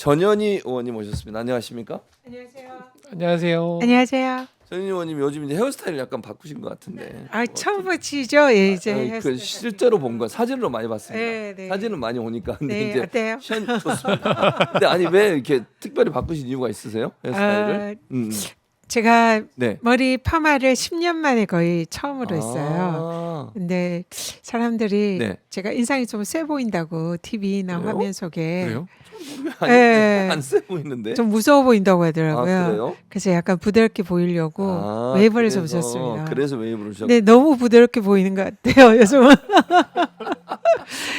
전현희 의원님 오셨습니다. 안녕하십니까? 안녕하세요. 안녕하세요. 안녕하세요. 전현희 의원님 요즘 이제 헤어스타일 약간 바꾸신 것 같은데. 처음 보시죠? 예, 이제 그 헤어스타일 실제로 본 건 사진으로 많이 봤습니다. 네, 네. 사진은 많이 오니까 근데 네, 이제 어때요? 좋습니다. 근데 아니 왜 이렇게 특별히 바꾸신 이유가 있으세요? 헤어스타일을? 제가 네. 머리 파마를 10년 만에 거의 처음으로 했어요. 근데 사람들이 네. 제가 인상이 좀 세 보인다고 TV나 그래요? 화면 속에 그래요? 아니, 네. 안세 보이는데. 좀 무서워 보인다고 하더라고요. 아, 그래요? 그래서 약간 부드럽게 보이려고 아, 웨이브를 좀 그래서- 줬습니다. 그래서 웨이브를 줬. 근데 너무 부드럽게 보이는 것 같아요, 요즘은.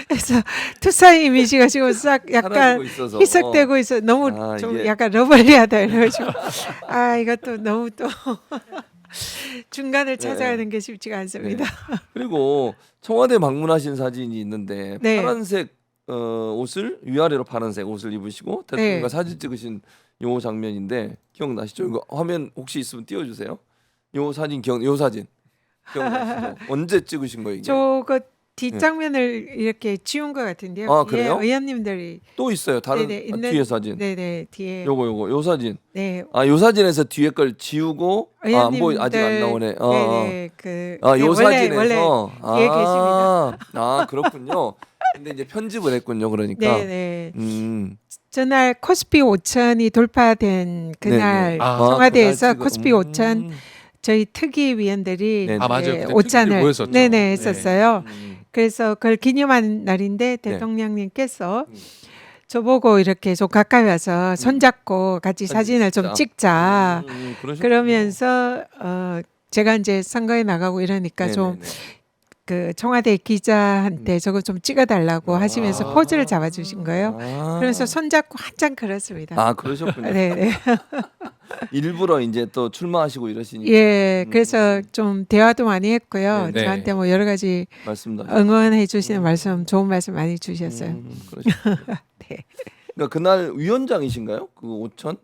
그래서 투사의 이미지가 지금 싹 약간 사라지고 있어서. 희석되고 있어. 너무 아, 좀 이게- 약간 러블리하다 이래가지고 이것도 너무 또 중간을 찾아가는 게 쉽지가 않습니다. 그리고 청와대 방문하신 사진이 있는데 네. 파란색 옷을 위아래로 파란색 옷을 입으시고 대통령과 네. 사진 찍으신 요 장면인데 기억나시죠? 이거 화면 혹시 있으면 띄워주세요. 요 사진 요 사진 기억나시죠? 언제 찍으신 거예요 이게? 저거 뒷장면을 이렇게 지운 것 같은데요. 아, 그래요? 예, 의원님들이 또 있어요. 다른 네네, 있는- 뒤에 사진. 네네 뒤에 요 사진. 네 요 사진에서 뒤에 걸 지우고 안 보이 아직 안 나오네. 네네 그 요 네, 사진에서 원래 뒤에 계십니다. 그렇군요. 근데 이제 편집을 했군요. 그러니까. 네네. 음. 전날 코스피 5천이 돌파된 그날 네네. 청와대에서 그날 지금- 코스피 5천 저희 특위 위원들이 네네. 맞아요. 이제 그때 특위들이 오찬을 모였었죠. 네네 네. 했었어요. 그래서 그걸 기념한 날인데 대통령님께서 저보고 이렇게 좀 가까이 와서 손잡고 같이 사진을 좀 찍자. 그러셨군요. 그러면서 제가 이제 선거에 나가고 이러니까 좀 네네네. 그 청와대 기자한테 저거 좀 찍어달라고 하시면서 포즈를 잡아주신 거예요. 그래서 손잡고 한참 걸었습니다. 그러셨군요. 네네. 일부러 이제 또 출마하시고 이러시니까 예, 그래서 좀 대화도 많이 했고요. 네. 저한테 뭐 여러 가지 말씀도 응원해 주시는 말씀, 좋은 말씀 많이 주셨어요. 그러셨군요. 네. 그러니까 그날 위원장이신가요? 그 오천?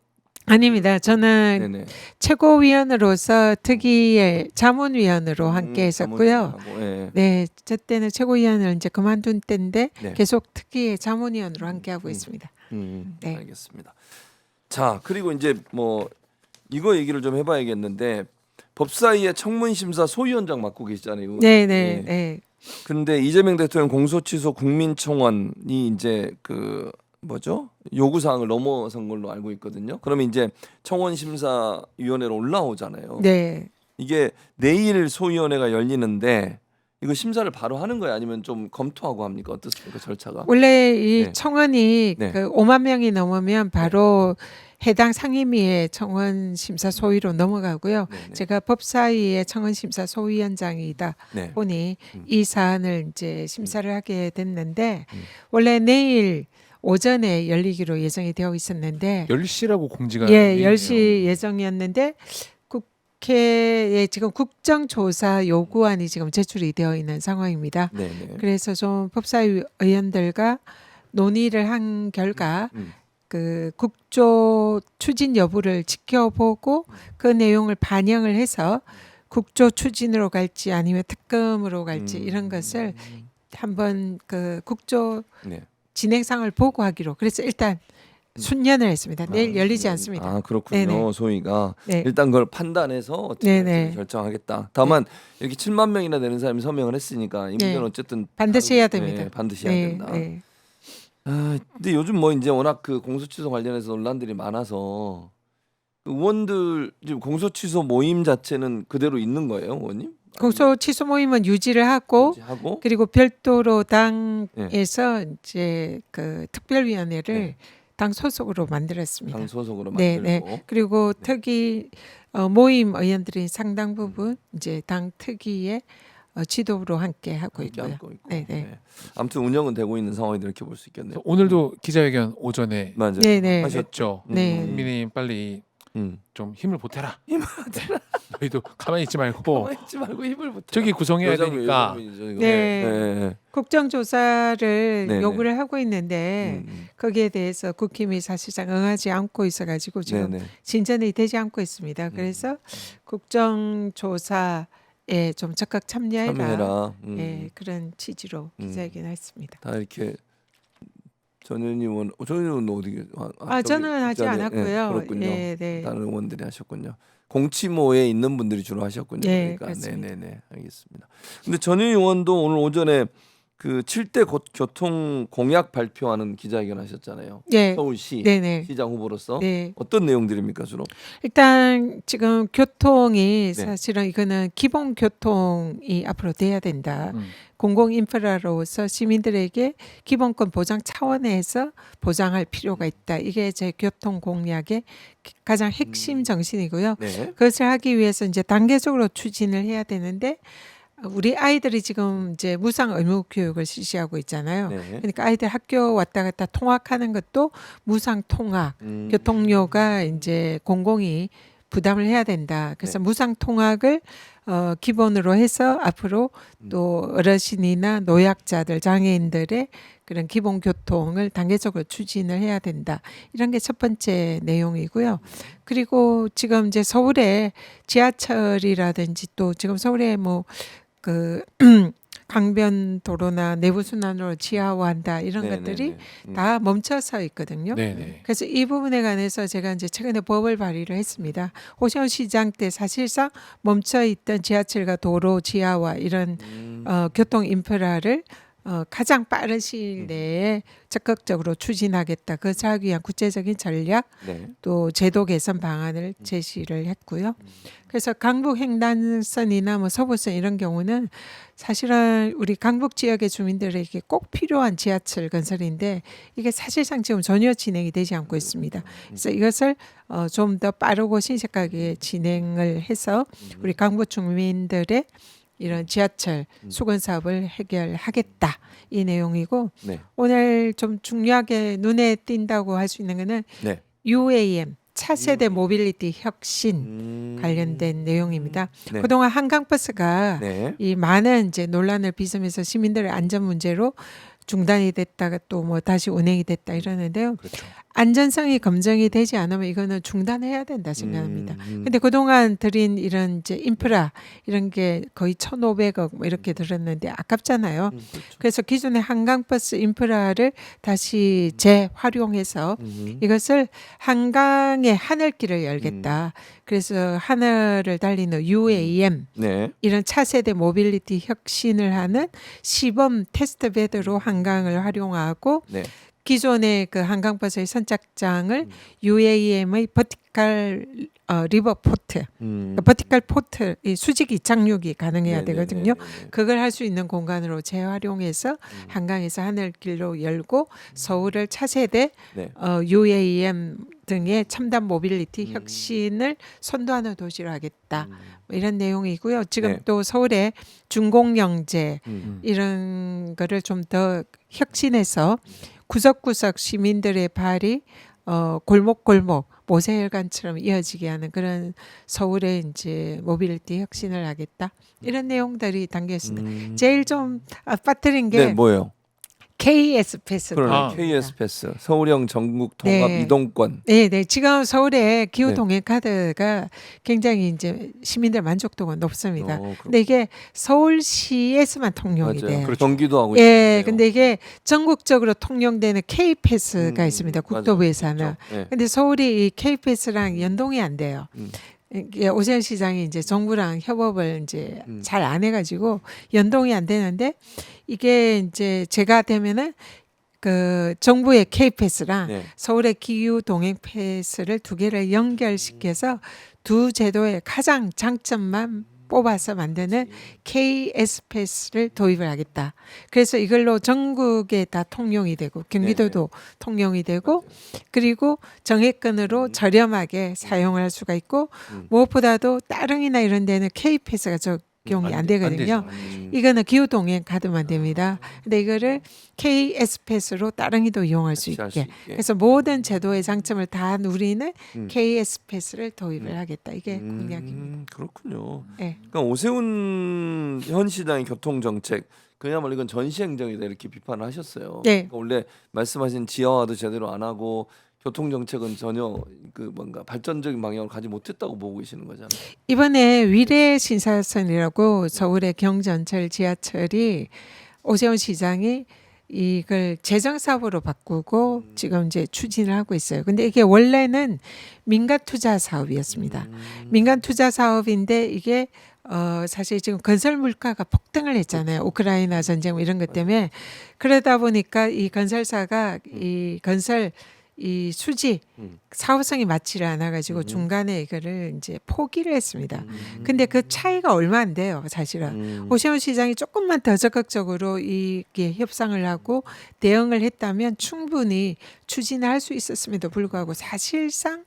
아닙니다. 저는 네네. 최고위원으로서 특위의 자문위원으로 함께 했었고요. 자문위원하고, 예. 네, 저 때는 최고위원을 이제 그만둔 때인데 네. 계속 특위의 자문위원으로 함께 하고 있습니다. 네. 알겠습니다. 자, 그리고 이제 뭐 이거 얘기를 좀 해봐야겠는데 법사위의 청문심사 소위원장 맡고 계시잖아요. 네, 네, 네. 근데 이재명 대통령 공소취소 국민청원이 이제 그 뭐죠? 요구 사항을 넘어선 걸로 알고 있거든요. 그러면 이제 청원심사위원회로 올라오잖아요. 네. 이게 내일 소위원회가 열리는데 이거 심사를 바로 하는 거예요? 아니면 좀 검토하고 합니까? 어떻습니까? 절차가? 원래 이 네. 청원이 네. 그 5만 명이 넘으면 바로 해당 상임위의 청원 심사 소위로 넘어가고요. 네네. 제가 법사위의 청원 심사 소위원장이다 네. 보니 이 사안을 이제 심사를 하게 됐는데 원래 내일 오전에 열리기로 예정이 되어 있었는데 10시라고 공지가 예, 있네요. 10시 예정이었는데 국회에 지금 국정조사 요구안이 지금 제출이 되어 있는 상황입니다. 네네. 그래서 좀 법사위 의원들과 논의를 한 결과 그 국조 추진 여부를 지켜보고 그 내용을 반영을 해서 국조 추진으로 갈지 아니면 특검으로 갈지 이런 것을 한번 그 국조 네. 진행상을 보고 하기로 그래서 일단 순년을 했습니다. 내일 열리지 않습니다. 그렇군요. 네네. 소위가 네. 일단 그걸 판단해서 어떻게 네네. 할지 결정하겠다. 다만 이렇게 7만 명이나 되는 사람이 서명을 했으니까 이 문제는 어쨌든 반드시 해야 됩니다. 네, 반드시 해야 네, 된다. 네. 근데 요즘 뭐 이제 워낙 그 공소취소 관련해서 논란들이 많아서 그 의원들 지금 공소취소 모임 자체는 그대로 있는 거예요, 의원님? 공소 취소 모임은 유지를 하고 하고 그리고 별도로 당에서 이제 그 특별위원회를 당 소속으로 만들었습니다. 당 소속으로 네, 만들고 네. 그리고 특위 모임 의원들이 상당 부분 이제 당 특위의 지도부로 함께 하고 함께 있고요. 하고 있고. 네, 네. 네. 아무튼 운영은 되고 있는 상황이다 이렇게 볼 수 있겠네요. 오늘도 기자회견 오전에 맞아요. 네, 네. 하셨죠. 네. 국민의힘 빨리 음. 좀 힘을 보태라. 너희도 가만히 있지 말고 가만히 있지 말고 힘을 못. 저기 구성해야 되니까. 네. 국정조사를 네네. 요구를 하고 있는데 거기에 대해서 국힘이 사실상 응하지 않고 있어가지고 지금 네네. 진전이 되지 않고 있습니다. 그래서 국정조사에 좀 적극 참여해라. 참여해라. 예, 그런 취지로 기자회견을 했습니다. 다 이렇게 전현희 의원, 전현희 의원 어디? 저는 하지 않았고요. 그렇군요. 예, 네. 다른 의원들이 하셨군요. 공치모에 있는 분들이 주로 하셨군요. 네, 그러니까 그렇습니다. 네네네 알겠습니다. 근데 전현희 의원도 오늘 오전에 그 7대 교통 공약 발표하는 기자회견 하셨잖아요. 네, 서울시 네네. 시장 후보로서 네. 어떤 내용들입니까 주로? 일단 지금 교통이 네. 사실은 이거는 기본 교통이 앞으로 돼야 된다. 음. 공공 인프라로서 시민들에게 기본권 보장 차원에서 보장할 필요가 있다. 이게 제 교통 공약의 가장 핵심 정신이고요. 네. 그것을 하기 위해서 이제 단계적으로 추진을 해야 되는데 우리 아이들이 지금 이제 무상 의무 교육을 실시하고 있잖아요. 네. 그러니까 아이들 학교 왔다 갔다 통학하는 것도 무상 통학, 교통료가 이제 공공이 부담을 해야 된다. 그래서 네. 무상 통학을 기본으로 해서 앞으로 또 어르신이나 노약자들, 장애인들의 그런 기본 교통을 단계적으로 추진을 해야 된다. 이런 게 첫 번째 내용이고요. 그리고 지금 이제 서울에 지하철이라든지 또 지금 서울에 뭐 그 강변도로나 내부순환으로 지하화한다 이런 네네네. 것들이 다 멈춰서 있거든요. 네네. 그래서 이 부분에 관해서 제가 이제 최근에 법을 발의를 했습니다. 오세훈 시장 때 사실상 멈춰 있던 지하철과 도로 지하화 이런 교통 인프라를 가장 빠른 시일 내에 적극적으로 추진하겠다. 그것을 하기 위한 구체적인 전략 네. 또 제도 개선 방안을 제시를 했고요. 그래서 강북 횡단선이나 뭐 서부선 이런 경우는 사실은 우리 강북 지역의 주민들에게 꼭 필요한 지하철 건설인데 이게 사실상 지금 전혀 진행이 되지 않고 있습니다. 그래서 이것을 좀 더 빠르고 신속하게 진행을 해서 우리 강북 주민들의 이런 지하철 수건 사업을 해결하겠다 이 내용이고 네. 오늘 좀 중요하게 눈에 띈다고 할 수 있는 거는 네. UAM 차세대 모빌리티 혁신 관련된 내용입니다. 네. 그동안 한강버스가 네. 이 많은 이제 논란을 빚으면서 시민들의 안전 문제로 중단이 됐다가 또 뭐 다시 운행이 됐다 이러는데요. 그렇죠. 안전성이 검증이 되지 않으면 이거는 중단해야 된다 생각합니다. 근데 그동안 들인 이런 이제 인프라 이런 게 거의 1,500억 뭐 이렇게 들었는데 아깝잖아요. 그렇죠. 그래서 기존의 한강버스 인프라를 다시 재활용해서 이것을 한강의 하늘길을 열겠다. 그래서 하늘을 달리는 UAM 네. 이런 차세대 모빌리티 혁신을 하는 시범 테스트 베드로 한강을 활용하고 네. 기존의 그 한강버스의 선착장을 UAM의 버티컬 리버 포트, 버티컬 포트, 이 수직 이착륙이 가능해야 되거든요. 그걸 할 수 있는 공간으로 재활용해서 한강에서 하늘길로 열고 서울을 차세대 네. UAM 등의 첨단 모빌리티 혁신을 선도하는 도시로 하겠다. 뭐 이런 내용이고요. 지금 네. 또 서울에 준공영제 음. 이런 거를 좀 더 혁신해서 구석구석 시민들의 발이 골목골목 모세혈관처럼 이어지게 하는 그런 서울의 이제 모빌리티 혁신을 하겠다. 이런 내용들이 담겨 있습니다. 제일 좀 빠뜨린 게 네, 뭐예요? KS 패스. 그러네. KS 패스. 서울형 전국 통합 네. 이동권. 네, 네. 지금 서울에 기후 네. 동행 카드가 굉장히 이제 시민들 만족도가 높습니다. 그렇군요. 근데 이게 서울시에서만 통용이 맞아요. 돼요. 그리고 경기도 하고 예, 있어요. 근데 이게 전국적으로 통용되는 K 패스가 있습니다. 국토부에서는. 맞아요. 네. 근데 서울이 이 K 패스랑 연동이 안 돼요. 이게 오세훈 시장이 이제 정부랑 협업을 이제 잘 안 해가지고 연동이 안 되는데 이게 이제 제가 되면은 그 정부의 K 패스랑 네. 서울의 기후 동행 패스를 두 개를 연결시켜서 두 제도의 가장 장점만 뽑아서 만드는 KS 패스를 도입을 하겠다. 그래서 이걸로 전국에 다 통용이 되고 경기도도 통용이 되고 그리고 정액권으로 저렴하게 사용을 할 수가 있고 무엇보다도 따릉이나 이런 데는 K 패스가 적용이 안 되거든요. 이거는 기후 동행 카드만 됩니다. 근데 이거를 KS 패스로 따릉이도 이용할 수 같이 할수 있게. 있게. 그래서 모든 제도의 장점을 다 누리는 KS 패스를 도입을 하겠다. 이게 공약입니다. 그렇군요. 네. 그러니까 오세훈 현 시장의 교통 정책 그야말로 이건 전시 행정이다 이렇게 비판을 하셨어요. 네. 그러니까 원래 말씀하신 지하화도 제대로 안 하고 교통 정책은 전혀 그 뭔가 발전적인 방향을 가지 못했다고 보고 계시는 거잖아요. 이번에 위례 신사선이라고 서울의 경전철 지하철이 오세훈 시장이 이걸 재정 사업으로 바꾸고 지금 이제 추진을 하고 있어요. 근데 이게 원래는 민간 투자 사업이었습니다. 민간 투자 사업인데 이게 사실 지금 건설 물가가 폭등을 했잖아요. 우크라이나 전쟁 뭐 이런 것 때문에. 그러다 보니까 이 건설사가 이 건설 이 수지 사업성이 맞지를 않아 가지고 중간에 이거를 이제 포기를 했습니다. 근데 그 차이가 얼마 안 돼요, 사실은. 오세훈 시장이 조금만 더 적극적으로 이게 협상을 하고 대응을 했다면 충분히 추진을 할 수 있었음에도 불구하고 사실상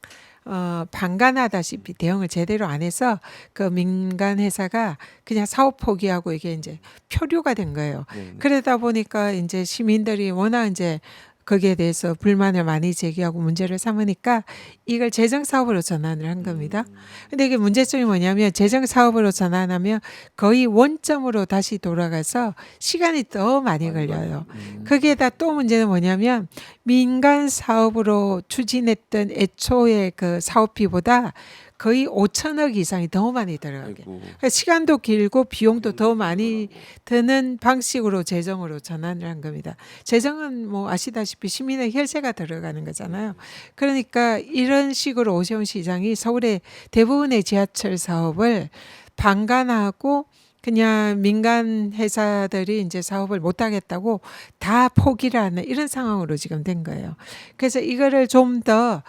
방관하다시피 대응을 제대로 안 해서 그 민간 회사가 그냥 사업 포기하고 이게 이제 표류가 된 거예요. 그러다 보니까 이제 시민들이 워낙 이제 거기에 대해서 불만을 많이 제기하고 문제를 삼으니까 이걸 재정 사업으로 전환을 한 겁니다. 근데 이게 문제점이 뭐냐면 재정 사업으로 전환하면 거의 원점으로 다시 돌아가서 시간이 더 많이 걸려요. 거기에다 또 문제는 뭐냐면 민간 사업으로 추진했던 애초에 그 사업비보다 거의 5천억 이상이 더 많이 들어가게. 그러니까 시간도 길고 비용도 더 많이 드는 방식으로 재정으로 전환을 한 겁니다. 재정은 뭐 아시다시피 시민의 혈세가 들어가는 거잖아요. 그러니까 이런 식으로 오세훈 시장이 서울의 대부분의 지하철 사업을 방관하고 그냥 민간 회사들이 이제 사업을 못 하겠다고 다 포기를 하는 이런 상황으로 지금 된 거예요. 그래서 이거를 좀 더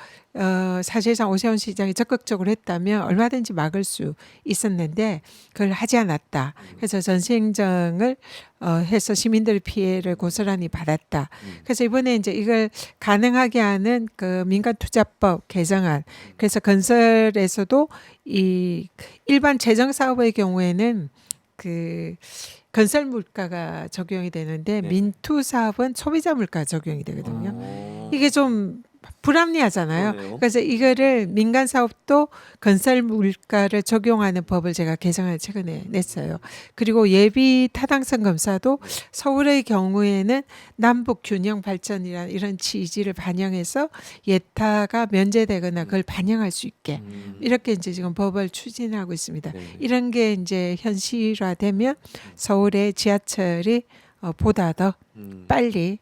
사실상 오세훈 시장이 적극적으로 했다면 얼마든지 막을 수 있었는데 그걸 하지 않았다. 그래서 전시행정을 해서 시민들의 피해를 고스란히 받았다. 그래서 이번에 이제 이걸 가능하게 하는 그 민간투자법 개정안. 그래서 건설에서도 이 일반 재정 사업의 경우에는 그 건설 물가가 적용이 되는데 민투 사업은 소비자 물가 적용이 되거든요. 이게 좀 불합리하잖아요. 그러네요. 그래서 이거를 민간 사업도 건설 물가를 적용하는 법을 제가 개정을 최근에 냈어요. 그리고 예비 타당성 검사도 서울의 경우에는 남북 균형 발전이라는 이런 취지를 반영해서 예타가 면제되거나 그걸 반영할 수 있게 이렇게 이제 지금 법을 추진하고 있습니다. 이런 게 이제 현실화되면 서울의 지하철이 보다 더 빨리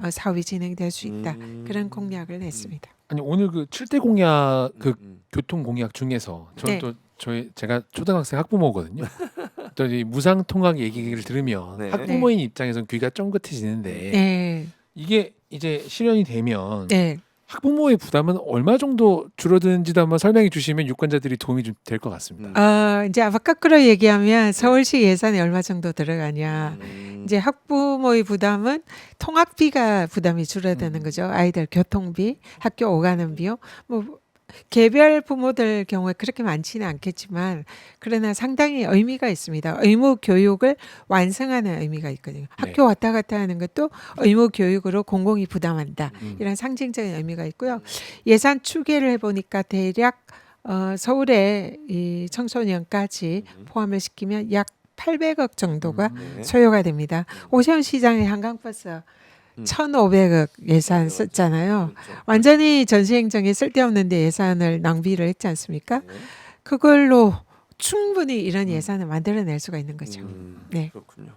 사업이 진행될 수 있다. 그런 공약을 냈습니다. 아니 오늘 그 7대 공약 그 교통 공약 중에서 저는 네. 또 제가 초등학생 학부모거든요. 또 이 무상 통학 얘기를 들으면 네. 학부모인 입장에서는 귀가 쫑긋해지는데 네, 이게 이제 실현이 되면 네. 학부모의 부담은 얼마 정도 줄어드는지도 한번 설명해 주시면 유권자들이 도움이 좀 될 것 같습니다. 이제 아까 거꾸로 얘기하면 서울시 예산이 얼마 정도 들어가냐. 이제 학부모의 부담은 통학비가 부담이 줄어드는 거죠. 아이들 교통비, 학교 오가는 비용. 뭐 개별 부모들 경우에 그렇게 많지는 않겠지만 그러나 상당히 의미가 있습니다. 의무 교육을 완성하는 의미가 있거든요. 학교 왔다 갔다 하는 것도 의무 교육으로 공공이 부담한다. 이런 상징적인 의미가 있고요. 예산 추계를 해보니까 대략 서울의 이 청소년까지 포함을 시키면 약 800억 정도가 소요가 됩니다. 오세훈 시장의 한강버스 1,500억 예산 썼잖아요. 완전히 전시행정에 쓸데없는 데 예산을 낭비를 했지 않습니까? 그걸로 충분히 이런 예산을 만들어낼 수가 있는 거죠. 네. 그렇군요.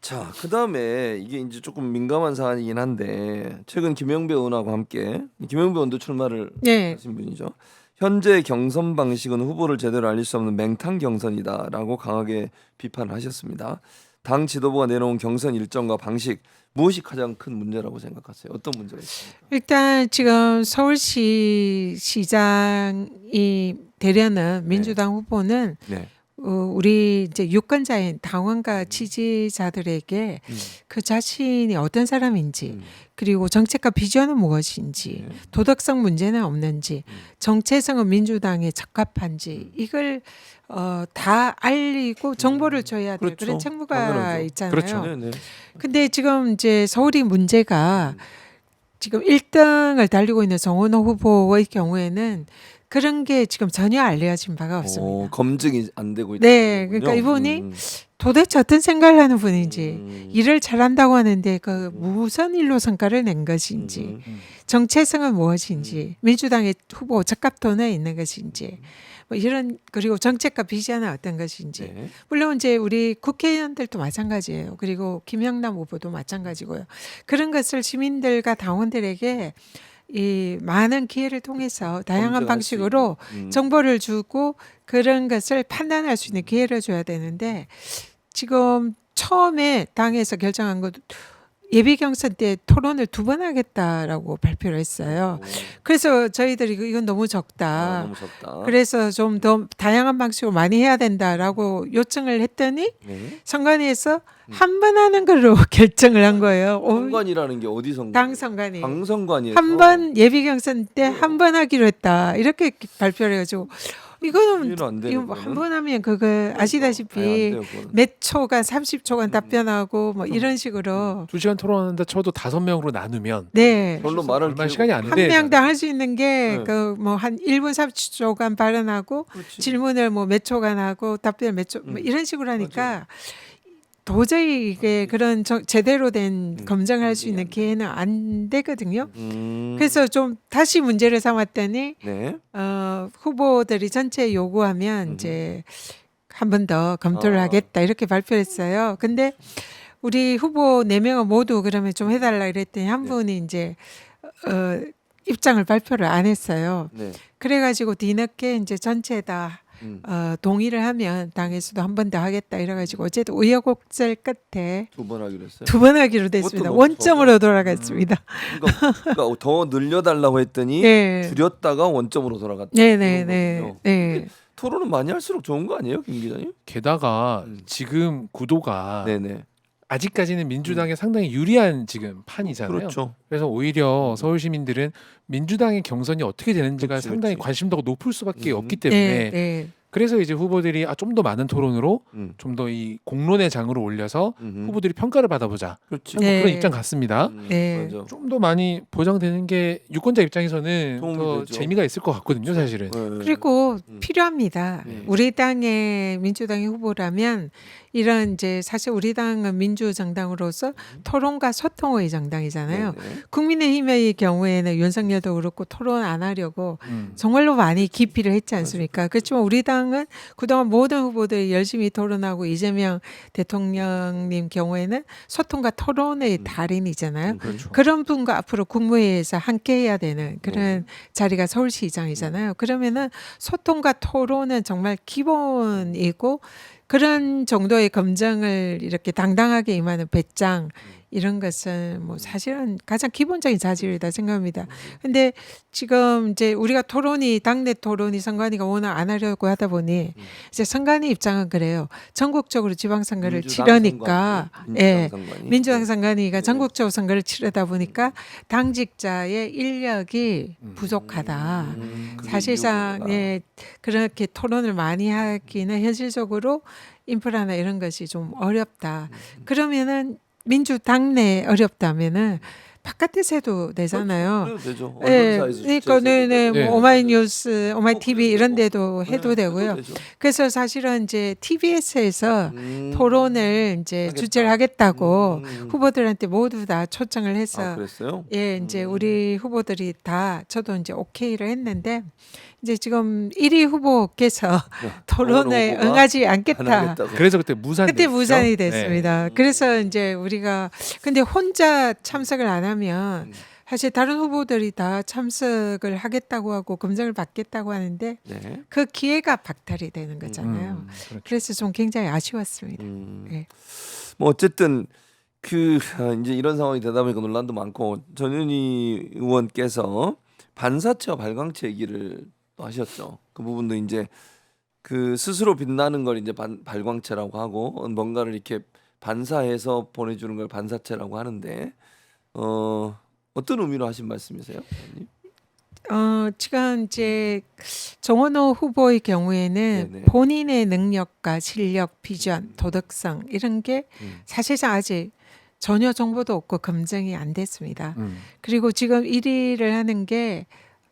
자, 그다음에 이게 이제 조금 민감한 사안이긴 한데 최근 김영배 의원하고 함께 김영배 의원도 출마를 네. 하신 분이죠. 현재 경선 방식은 후보를 제대로 알릴 수 없는 맹탕 경선이다라고 강하게 비판을 하셨습니다. 당 지도부가 내놓은 경선 일정과 방식 무엇이 가장 큰 문제라고 생각하세요? 어떤 문제가 있습니까? 일단 지금 서울시 시장이 되려는 민주당 후보는 네. 우리 이제 유권자인 당원과 지지자들에게 그 자신이 어떤 사람인지 그리고 정책과 비전은 무엇인지 도덕성 문제는 없는지 정체성은 민주당에 적합한지 이걸 다 알리고 정보를 줘야 될 그렇죠. 그런 책무가 당연하죠. 있잖아요. 그렇죠. 네, 네. 근데 지금 이제 서울이 문제가 지금 1등을 달리고 있는 정원호 후보의 경우에는 그런 게 지금 전혀 알려진 바가 없습니다. 검증이 안 되고 있다. 네, 그러니까 이분이 도대체 어떤 생각을 하는 분인지 음. 일을 잘한다고 하는데 그 무슨 일로 성과를 낸 것인지 정체성은 무엇인지 민주당의 후보 적합도는 있는 것인지 뭐 이런 그리고 정책과 비전은 어떤 것인지 네. 물론 이제 우리 국회의원들도 마찬가지예요. 그리고 김영남 후보도 마찬가지고요. 그런 것을 시민들과 당원들에게 이 많은 기회를 통해서 다양한 검증할 방식으로 수 있는. 정보를 주고 그런 것을 판단할 수 있는 기회를 줘야 되는데 지금 처음에 당에서 결정한 것 예비 경선 때 토론을 2번 하겠다라고 발표를 했어요. 그래서 저희들이 이건 너무 적다. 너무 적다. 그래서 좀 더 다양한 방식으로 많이 해야 된다라고 요청을 했더니 네. 선관위에서 한 번 하는 걸로 결정을 한 거예요. 선관이라는 게 어디 선관? 당 선관위. 당선관이에서 한 번 예비 경선 때 한 번 하기로 했다. 이렇게 발표를 해가지고 이거는 일은 안 되네, 그거는. 한 번 하면 그거 아니, 안 아시다시피 돼요, 그거는. 몇 초간 30초간 답변하고 뭐 이런 식으로 2시간 토론한다 쳐도 5명으로 나누면 네. 별로 말할 얼마 기회가 시간이 안 없고. 돼. 한 명당 할 수 있는 게 네. 그 뭐 한 1분 30초간 발언하고 그렇지. 질문을 뭐 몇 초간 하고 답변 몇 초 뭐 이런 식으로 하니까 도저히 이게 그런 제대로 된 검증을 할 수 있는 기회는 안 되거든요. 그래서 좀 다시 문제를 삼았더니 네. 후보들이 전체 요구하면 이제 한 번 더 검토를 하겠다 이렇게 발표했어요. 근데 우리 후보 4명은 모두 그러면 좀 해달라 이랬더니 한 네. 분이 이제 입장을 발표를 안 했어요. 네. 그래가지고 뒤늦게 이제 전체 다 음. 동의를 하면 당에서도 한 번 더 하겠다 이래가지고 어쨌든 우여곡절 끝에 2번 하기로 했어요. 2번 하기로 됐습니다. 그것도 원점으로 돌아갔습니다. 그러니까 더 늘려달라고 했더니 네. 줄였다가 원점으로 돌아갔다. 네네네. 그런 거군요. 네. 토론은 많이 할수록 좋은 거 아니에요, 김 기자님? 게다가 지금 구도가 네네. 아직까지는 민주당에 상당히 유리한 지금 판이잖아요. 그렇죠. 그래서 오히려 서울 시민들은 민주당의 경선이 어떻게 되는지가 그렇지, 상당히 그렇지. 관심도가 높을 수밖에 없기 때문에 네. 네. 그래서 이제 후보들이 좀 더 많은 토론으로 좀 더 이 공론의 장으로 올려서 후보들이 평가를 받아보자. 그렇지. 네. 그런 입장 같습니다. 네. 맞아. 좀 더 많이 보장되는 게 유권자 입장에서는 도움이 더 되죠. 재미가 있을 것 같거든요, 사실은. 네. 그리고 필요합니다. 네. 우리 당의 민주당의 후보라면 이런 이제 사실 우리 당은 민주정당으로서 토론과 소통의 정당이잖아요. 네네. 국민의힘의 경우에는 윤석열도 그렇고 토론 안 하려고 음. 정말로 많이 기피를 했지 않습니까? 그렇지만 우리 당은 그동안 모든 후보들이 열심히 토론하고 이재명 대통령님 경우에는 소통과 토론의 달인이잖아요. 그렇죠. 그런 분과 앞으로 국무회의에서 함께 해야 되는 그런 자리가 서울시장이잖아요. 그러면은 소통과 토론은 정말 기본이고 그런 정도의 검증을 이렇게 당당하게 임하는 배짱 이런 것은 뭐 사실은 가장 기본적인 자질이다 생각합니다. 근데 지금 이제 우리가 토론이 당내 토론이 선관위가 워낙 안 하려고 하다 보니 이제 선관위 입장은 그래요. 전국적으로 지방선거를 민주당 치르니까 선관위, 예. 선관위. 민주당 선관위가 네. 전국적으로 선거를 치르다 보니까 당직자의 인력이 부족하다. 그게 사실상 이유구나. 예, 그렇게 토론을 많이 하기는 현실적으로 인프라나 이런 것이 좀 어렵다. 그러면은 민주당 내 어렵다면은 바깥에서 해도 되잖아요. 그래도 되죠. 예, 언론사에서 그러니까 네네 네. 뭐 오마이뉴스, 오마이TV 그래도 이런 되고. 데도 해도 네, 되고요. 되죠. 그래서 사실은 이제 TBS에서 음. 토론을 이제 하겠다. 주최를 하겠다고 음. 후보들한테 모두 다 초청을 해서 아, 그랬어요? 예, 이제 우리 후보들이 다 저도 이제 오케이를 했는데 이제 지금 1위 후보께서 토론에 후보가 응하지 안 않겠다. 하겠다고. 그래서 그때 무산. 그때 무산이 네. 됐습니다. 그래서 이제 우리가 근데 혼자 참석을 안 하면 사실 다른 후보들이 다 참석을 하겠다고 하고 검증을 받겠다고 하는데 네. 그 기회가 박탈이 되는 거잖아요. 그렇죠. 그래서 좀 굉장히 아쉬웠습니다. 네. 뭐 어쨌든 이제 이런 상황이 되다 보니까 논란도 많고 전현희 의원께서 반사체와 발광체 얘기를 또 하셨죠. 그 부분도 이제 그 스스로 빛나는 걸 이제 발광체라고 하고 뭔가를 이렇게 반사해서 보내주는 걸 반사체라고 하는데 어떤 의미로 하신 말씀이세요? 의원님? 지금 이제 정원호 후보의 경우에는 네네. 본인의 능력과 실력, 비전, 도덕성 이런 게 사실상 아직 전혀 정보도 없고 검증이 안 됐습니다. 그리고 지금 1위를 하는 게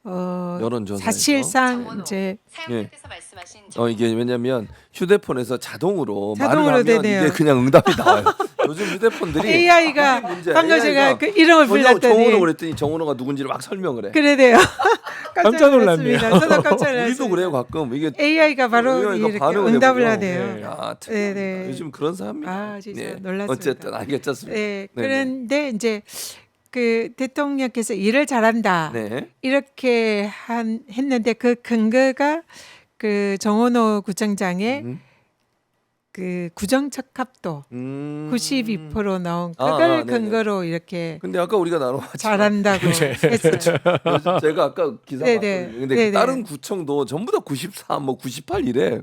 여론조사에서. 사실상 이제 사용자께서 말씀하신 이게 왜냐면 휴대폰에서 자동으로 자동으로 말을 하면 되네요. 이게 그냥 응답이 나와요. 요즘 휴대폰들이 AI가 그게 문제야. 방금 제가 AI가 그 이름을 정은호 불렀더니 그랬더니 정은호가 누군지를 막 설명을 해. 그래요. 깜짝 놀랐네요. 저도 깜짝 놀랐습니다. 우리도 그래요 가끔 이게 AI가 바로 AI가 이렇게 반응을 응답을 해보죠. 하네요. 야, 네, 특이합니다. 네. 요즘 그런 사람입니다. 아, 진짜 네. 놀랐습니다. 어쨌든 알겠습니다. 네, 네, 그런데 이제 그 대통령께서 일을 잘한다 네. 이렇게 했는데 그 근거가 그 정원호 구청장의 음. 그 구정적합도 92% 나온 그걸 네네. 근거로 이렇게 근데 아까 우리가 나눠봤죠. 잘한다고 했어요. 요즘 제가 아까 기사 네네. 봤거든요. 근데 네네. 다른 구청도 전부 다 94, 뭐 98 이래.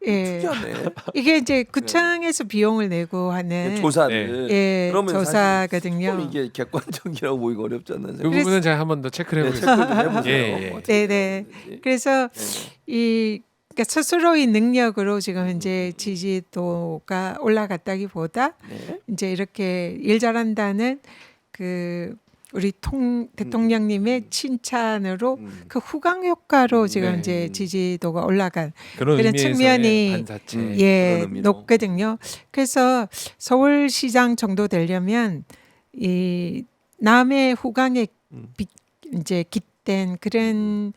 예. 특이하네. 이게 이제 구청에서 비용을 내고 하는 조사를. 예, 그러면 조사거든요. 사실 조금 이게 객관적이라고 보기가 어렵지 않나요? 그 부분은 제가 한 번 더 체크를 네, 해보겠습니다. 체크 좀 해보세요. 예, 예. 어떻게 네네. 되는지. 그래서 네. 그러니까 스스로의 능력으로 지금 현재 지지도가 올라갔다기보다 네. 이제 이렇게 일 잘한다는 그 우리 대통령님의 칭찬으로 그 후광 효과로 지금 네. 이제 지지도가 올라간 그런 그런 의미에서의 측면이 반사체. 예 그런 의미로. 높거든요. 그래서 서울시장 정도 되려면 이 남의 후광에 이제 깃댄 그런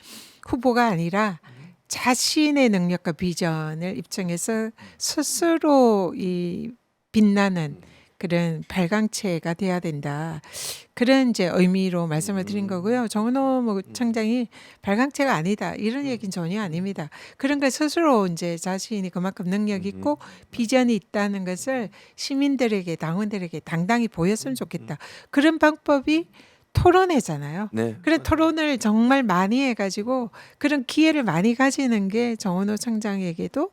후보가 아니라 자신의 능력과 비전을 입증해서 스스로 이 빛나는 그런 발광체가 돼야 된다. 그런 이제 의미로 말씀을 드린 거고요. 정은호 청장이 발광체가 아니다. 이런 얘기는 전혀 아닙니다. 그런 걸 스스로 이제 자신이 그만큼 능력 있고 비전이 있다는 것을 시민들에게 당원들에게 당당히 보였으면 좋겠다. 그런 방법이 토론회잖아요. 네. 그런 토론을 정말 많이 해가지고 그런 기회를 많이 가지는 게 정은호 청장에게도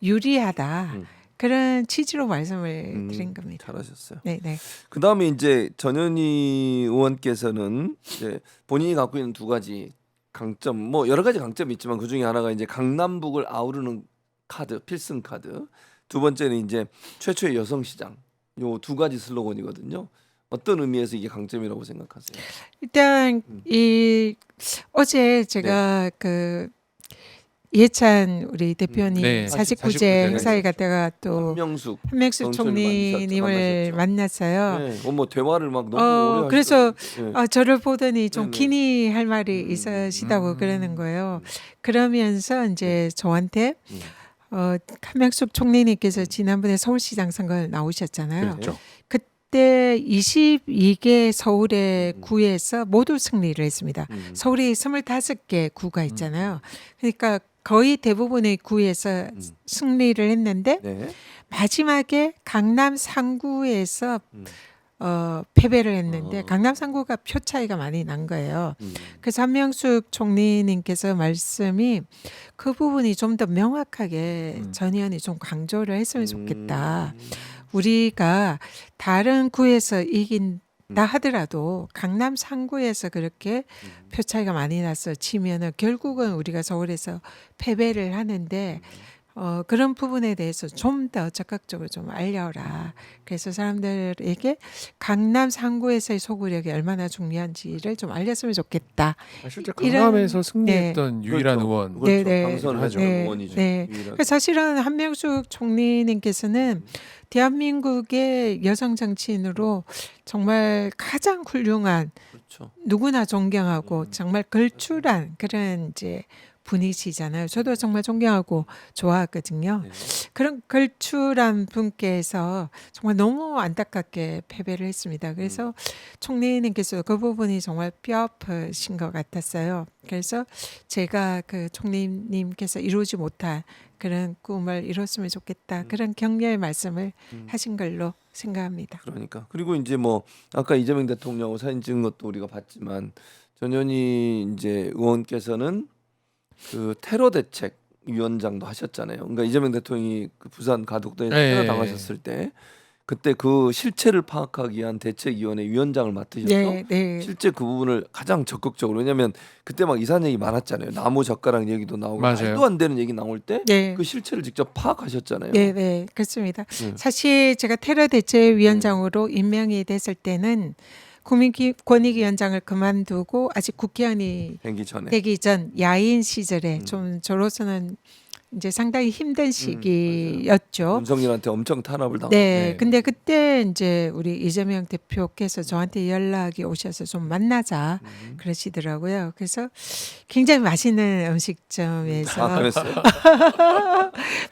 유리하다. 그런 취지로 말씀을 드린 겁니다. 잘하셨어요. 네, 네. 그 다음에 이제 전현희 의원께서는 이제 본인이 갖고 있는 두 가지 강점, 뭐 여러 가지 강점이 있지만 그 중에 하나가 이제 강남북을 아우르는 카드, 필승 카드. 두 번째는 이제 최초의 여성 시장. 요 두 가지 슬로건이거든요. 어떤 의미에서 이게 강점이라고 생각하세요? 일단 이 어제 제가 그 이해찬 우리 대표님 네, 49제 49제 행사에 갔다가 또 한명숙 한명숙 총리님을 만났어요. 네. 뭐 대화를 막 너무 오래 그래서 하시더라고요. 네. 저를 보더니 좀 네네. 기니 할 말이 있으시다고 그러는 거예요. 그러면서 이제 저한테 한명숙 총리님께서 지난번에 서울시장 선거 나오셨잖아요. 그렇죠. 그때 22개 서울의 구에서 모두 승리를 했습니다. 서울이 25개 구가 있잖아요. 그러니까 거의 대부분의 구에서 승리를 했는데 네. 마지막에 강남 상구에서 패배를 했는데 강남 상구가 표 차이가 많이 난 거예요. 그래서 한명숙 총리님께서 말씀이 그 부분이 좀 더 명확하게 전 의원이 좀 강조를 했으면 좋겠다. 우리가 다른 구에서 이긴다 하더라도 강남 상구에서 그렇게 표 차이가 많이 나서 치면은 결국은 우리가 서울에서 패배를 하는데 그런 부분에 대해서 좀 더 적극적으로 좀 알려라. 그래서 사람들에게 강남 상구에서의 소구력이 얼마나 중요한지를 좀 알렸으면 좋겠다. 실제 이런- 강남에서 승리했던 유일한 그렇죠. 의원. 그렇죠. 네, 네. 당선을 하죠. 네, 의원이죠. 네. 유일하게. 사실은 한명숙 총리님께서는 대한민국의 여성 정치인으로 정말 가장 훌륭한 그렇죠. 누구나 존경하고 정말 걸출한 그런 이제 분이시잖아요. 저도 정말 존경하고 좋아하거든요. 네. 그런 걸출한 분께서 정말 너무 안타깝게 패배를 했습니다. 그래서 총리님께서 그 부분이 정말 뼈아프신 것 같았어요. 그래서 제가 그 총리님께서 이루지 못한 그런 꿈을 이뤘으면 좋겠다. 그런 격려의 말씀을 하신 걸로 생각합니다. 그러니까 그리고 이제 뭐 아까 이재명 대통령하고 사진 찍은 것도 우리가 봤지만 전현희 이제 의원께서는 그 테러 대책 위원장도 하셨잖아요. 그러니까 이재명 대통령이 그 부산 가덕도에 네. 테러 당하셨을 때 그때 그 실체를 파악하기 위한 대책위원회 위원장을 맡으셔서 네, 네. 실제 그 부분을 가장 적극적으로 왜냐하면 그때 막 이상한 얘기 많았잖아요. 나무 젓가락 얘기도 나오고 맞아요. 말도 안 되는 얘기 나올 때 그 네. 실체를 직접 파악하셨잖아요. 네, 네, 그렇습니다. 네. 사실 제가 테러 대책위원장으로 임명이 됐을 때는 국민권익위원장을 그만두고 아직 국회의원이 되기 전에. 되기 전 야인 시절에 좀 저로서는 이제 상당히 힘든 시기였죠. 윤석열한테 엄청 탄압을 당하고. 네, 근데 그때 이제 우리 이재명 대표께서 저한테 연락이 오셔서 좀 만나자 그러시더라고요. 그래서 굉장히 맛있는 음식점에서 아, 그랬어요.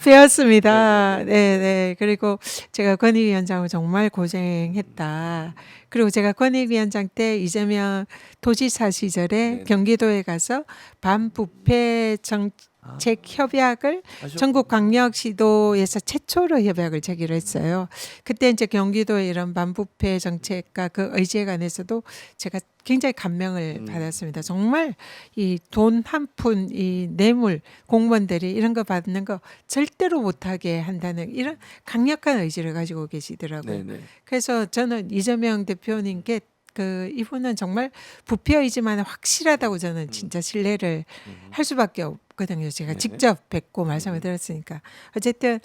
배웠습니다. 네, 네. 그리고 제가 권익위원장을 정말 고생했다. 그리고 제가 권익위원장 때 이재명 도지사 시절에 네. 경기도에 가서 반부패 정책 협약을 전국광역시도에서 최초로 협약을 제기를 했어요. 그때 이제 경기도의 이런 반부패 정책과 그 의제에 관해서도 제가 굉장히 감명을 받았습니다. 정말 이 돈 한 푼, 이 뇌물 공무원들이 이런 거 받는 거 절대로 못하게 한다는 이런 강력한 의지를 가지고 계시더라고요. 네네. 그래서 저는 이재명 대표님께 그 이분은 정말 부패의지만 확실하다고 저는 진짜 신뢰를 할 수밖에 없거든요. 제가 네. 직접 뵙고 말씀을 들었으니까. 어쨌든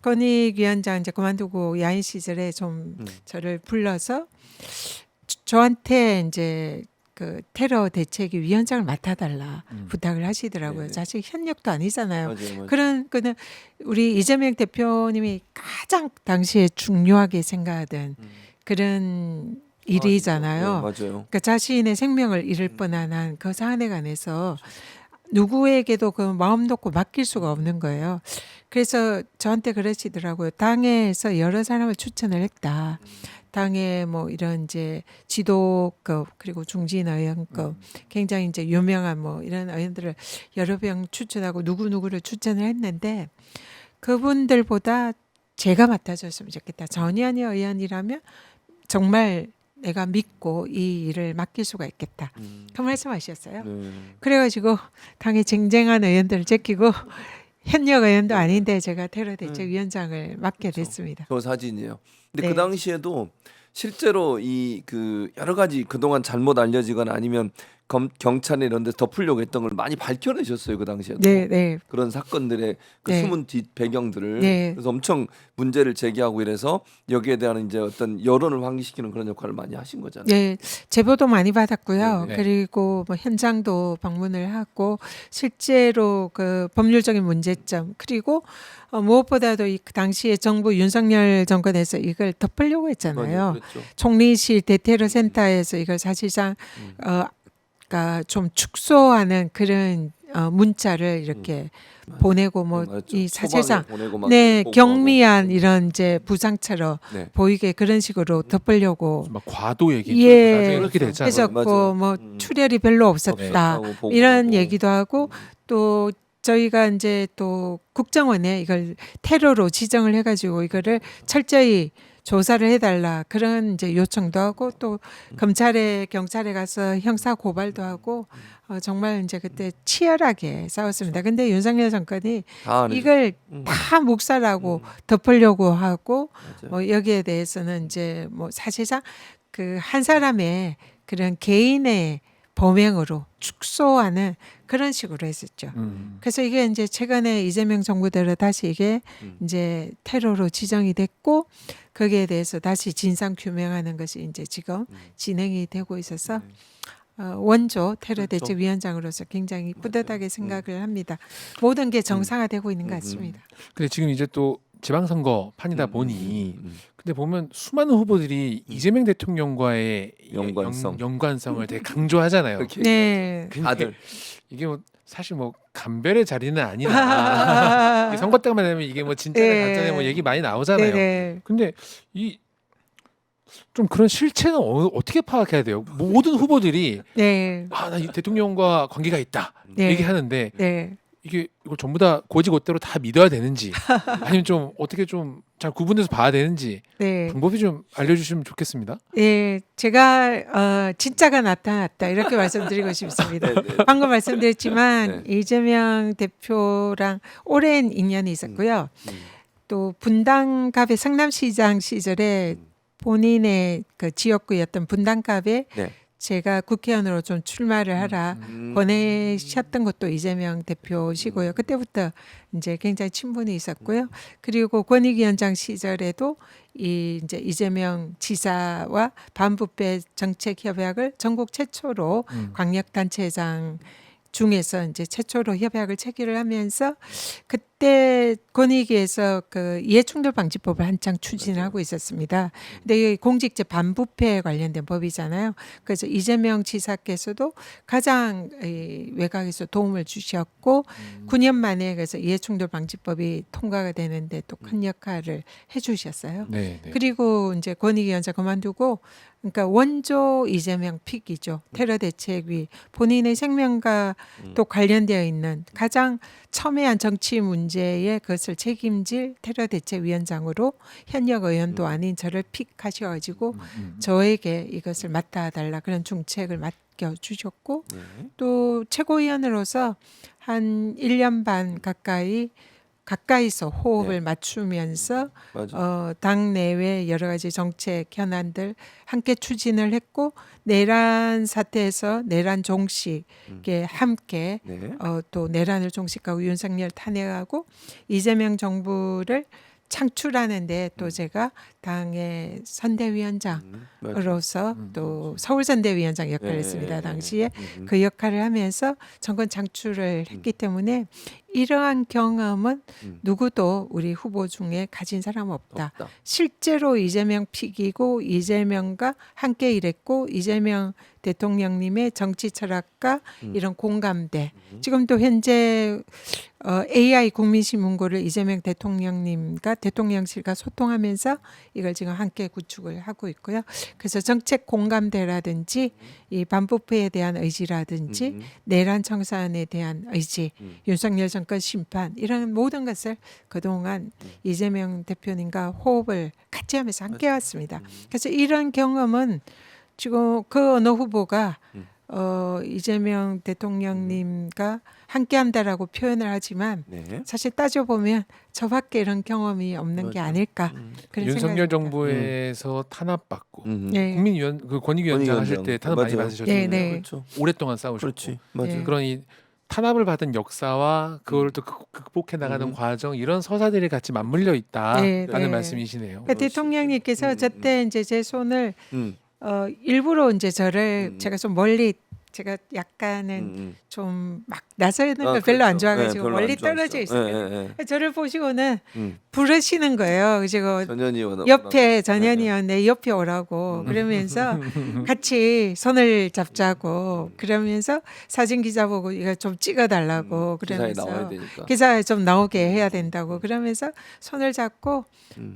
권익위원장 이제 그만두고 야인 시절에 좀 저를 불러서 저한테 이제 그 테러 대책위 위원장을 맡아달라 부탁을 하시더라고요. 네네. 사실 현역도 아니잖아요. 맞아요. 그런 거는 우리 이재명 대표님이 가장 당시에 중요하게 생각하던 그런 일이잖아요. 네, 맞아요. 그러니까 자신의 생명을 잃을 뻔한 그 사안에 관해서 누구에게도 그 마음 놓고 맡길 수가 없는 거예요. 그래서 저한테 그러시더라고요. 당에서 여러 사람을 추천을 했다. 당에 뭐 이런 이제 지도급 그리고 중진 의원급 굉장히 이제 유명한 뭐 이런 의원들을 여러 명 추천하고 누구누구를 추천을 했는데 그분들보다 제가 맡아줬으면 좋겠다. 전현희 의원이라면 정말 내가 믿고 이 일을 맡길 수가 있겠다. 그 말씀하셨어요. 네. 그래가지고 당에 쟁쟁한 의원들을 제끼고 현역 의원도 아닌데 제가 테러 대책 위원장을 맡게 됐습니다. 저 사진이에요. 근데 네. 그 당시에도 실제로 이 그 여러 가지 그동안 잘못 알려지거나 아니면 경찰에 이런 데서 덮으려고 했던 걸 많이 밝혀내셨어요. 그 당시에도. 네, 네. 그런 사건들의 그 네. 숨은 뒷 배경들을 네. 그래서 엄청 문제를 제기하고 이래서 여기에 대한 이제 어떤 여론을 환기시키는 그런 역할을 많이 하신 거잖아요. 네, 제보도 많이 받았고요. 네. 그리고 뭐 현장도 방문을 하고 실제로 그 법률적인 문제점 그리고 무엇보다도 그 당시에 정부 윤석열 정권에서 이걸 덮으려고 했잖아요. 그렇죠. 총리실 대테러 센터에서 이걸 사실상 그러니까 좀 축소하는 그런 문자를 이렇게 보내고 뭐 맞죠. 이 사실상 소방에 보내고 막 네 보고하고. 경미한 이런 이제 부상처럼 네. 보이게 그런 식으로 덮으려고 막 과도 얘기. 예. 나중에 그렇게 됐잖아요. 했었고 맞아요. 뭐 출혈이 별로 없었다 없었다고 보고하고. 이런 얘기도 하고 또 저희가 이제 또 국정원에 이걸 테러로 지정을 해가지고 이거를 철저히 조사를 해달라 그런 이제 요청도 하고 또 검찰에 경찰에 가서 형사 고발도 하고 정말 이제 그때 치열하게 싸웠습니다. 근데 윤석열 정권이 다 안 해줘. 이걸 다 묵살하고 덮으려고 하고 맞아요. 뭐 여기에 대해서는 이제 뭐 사실상 그 한 사람의 그런 개인의 범행으로 축소하는 그런 식으로 했었죠. 그래서 이게 이제 최근에 이재명 정부대로 다시 이게 이제 테러로 지정이 됐고 거기에 대해서 다시 진상 규명하는 것이 이제 지금 진행이 되고 있어서 원조 테러 대책 위원장으로서 굉장히 뿌듯하게 생각을 합니다. 모든 게 정상화되고 있는 것 같습니다. 근데 지금 이제 또 지방선거 판이다 보니 근데 보면 수많은 후보들이 이재명 대통령과의 연관성을 되게 강조하잖아요. 그렇게 네. 다들 이게 뭐 사실 뭐 감별의 자리는 아니다. 이게 선거 때만 되면 이게 뭐 진짜네 네. 가짜네 뭐 얘기 많이 나오잖아요. 네네. 근데 이 좀 그런 실체는 어떻게 파악해야 돼요? 모든 후보들이 네. 나 이 대통령과 관계가 있다 네. 얘기하는데 네. 이걸 전부 다 고지고대로 다 믿어야 되는지 아니면 좀 어떻게 좀 잘 구분해서 봐야 되는지 네. 방법이 좀 알려주시면 좋겠습니다. 예, 제가 진짜가 나타났다 이렇게 말씀드리고 싶습니다. 방금 말씀드렸지만 이재명 대표랑 오랜 인연이 있었고요. 또 분당갑의 성남시장 시절에 본인의 그 지역구였던 분당갑에 네. 제가 국회의원으로 좀 출마를 하라 보내셨던 것도 이재명 대표시고요. 그때부터 이제 굉장히 친분이 있었고요. 그리고 권익위원장 시절에도 이 이제 이재명 지사와 반부패 정책 협약을 전국 최초로 광역단체장 중에서 이제 최초로 협약을 체결을 하면서 그때 권익위에서 그 이해충돌방지법을 한창 추진하고 있었습니다. 근데 이 공직제 반부패에 관련된 법이잖아요. 그래서 이재명 지사께서도 가장 이 외곽에서 도움을 주셨고 9년 만에 그래서 이해충돌방지법이 통과가 되는데 또 큰 역할을 해주셨어요. 네, 네. 그리고 이제 권익위원장 그만두고 그러니까 원조 이재명 픽이죠. 테러 대책위 본인의 생명과 또 관련되어 있는 가장 첨예한 정치 문제에 그것을 책임질 테러 대책위원장으로 현역 의원도 아닌 저를 픽하셔가지고 저에게 이것을 맡아달라 그런 중책을 맡겨주셨고 또 최고위원으로서 한 1년 반 가까이서 호흡을 맞추면서 당 내외 여러 가지 정책 현안들 함께 추진을 했고 내란 사태에서 내란 종식에 함께 또 내란을 종식하고 윤석열 탄핵하고 이재명 정부를 창출하는데 또 제가 당의 선대위원장으로서 또 서울선대위원장 역할을 했습니다. 당시에 그 역할을 하면서 정권 창출을 했기 때문에 이러한 경험은 누구도 우리 후보 중에 가진 사람 없다. 실제로 이재명 픽이고 이재명과 함께 일했고 이재명 대통령님의 정치 철학과 이런 공감대. 지금도 현재 AI 국민신문고를 이재명 대통령님과 대통령실과 소통하면서 이걸 지금 함께 구축을 하고 있고요. 그래서 정책 공감대라든지 이 반부패에 대한 의지라든지 내란 청산에 대한 의지, 윤석열 정권 심판 이런 모든 것을 그동안 이재명 대표님과 호흡을 같이 하면서 함께 왔습니다. 그래서 이런 경험은 지금 그 어느 후보가 이재명 대통령님과 함께한다라고 표현을 하지만 사실 따져보면 저밖에 이런 경험이 없는 게 아닐까 그런 윤석열 생각입니다. 정부에서 탄압받고 네. 국민위원 그 권익위원장 하실 때 탄압 많이 받으셨잖아요. 네. 그렇죠. 오랫동안 싸우셨고 그렇지. 맞아요. 네. 그런 이 탄압을 받은 역사와 그걸 또 극복해 나가는 과정 이런 서사들이 같이 맞물려 있다라는 네. 말씀이시네요. 그러니까 대통령님께서 저때 이제 제 손을 일부러 이제 저를 제가 좀 멀리 제가 약간은 좀 막 나서는 걸 별로 안 좋아가지고 멀리 떨어져 있어요. 저를 보시고는 부르시는 거예요. 그리고 전현희 의원 옆에 전현희 의원 내 옆에 오라고 그러면서 같이 손을 잡자고 그러면서 사진 기자 보고 이거 좀 찍어달라고 기사에 그러면서 나와야 되니까. 기사에 좀 나오게 해야 된다고 그러면서 손을 잡고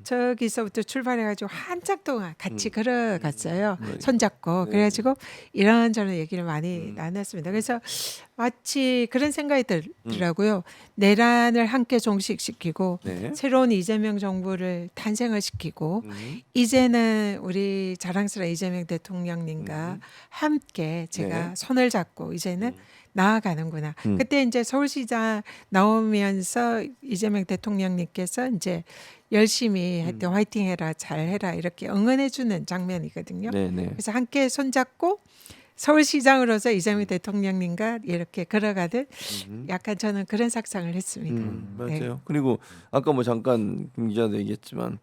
저기서부터 출발해가지고 한참 동안 같이 걸어갔어요. 손잡고 그래가지고 이런저런 얘기를 많이 나눴습니다. 그래서 마치 그런 생각이 들더라고요. 내란을 함께 종식시키고 새로운 이재명 정부를 탄생을 시키고 이제는 우리 자랑스러운 이재명 대통령님과 함께 제가 손을 잡고 이제는 나아가는구나. 그때 이제 서울시장 나오면서 이재명 대통령님께서 이제 열심히 하여튼 화이팅해라 잘해라 이렇게 응원해주는 장면이거든요. 그래서 함께 손잡고 서울시장으로서 이재명 대통령님과 이렇게 걸어가듯 약간 저는 그런 상상을 했습니다. 맞아요. 그리고 아까 뭐 잠깐 김 기자도 얘기했지만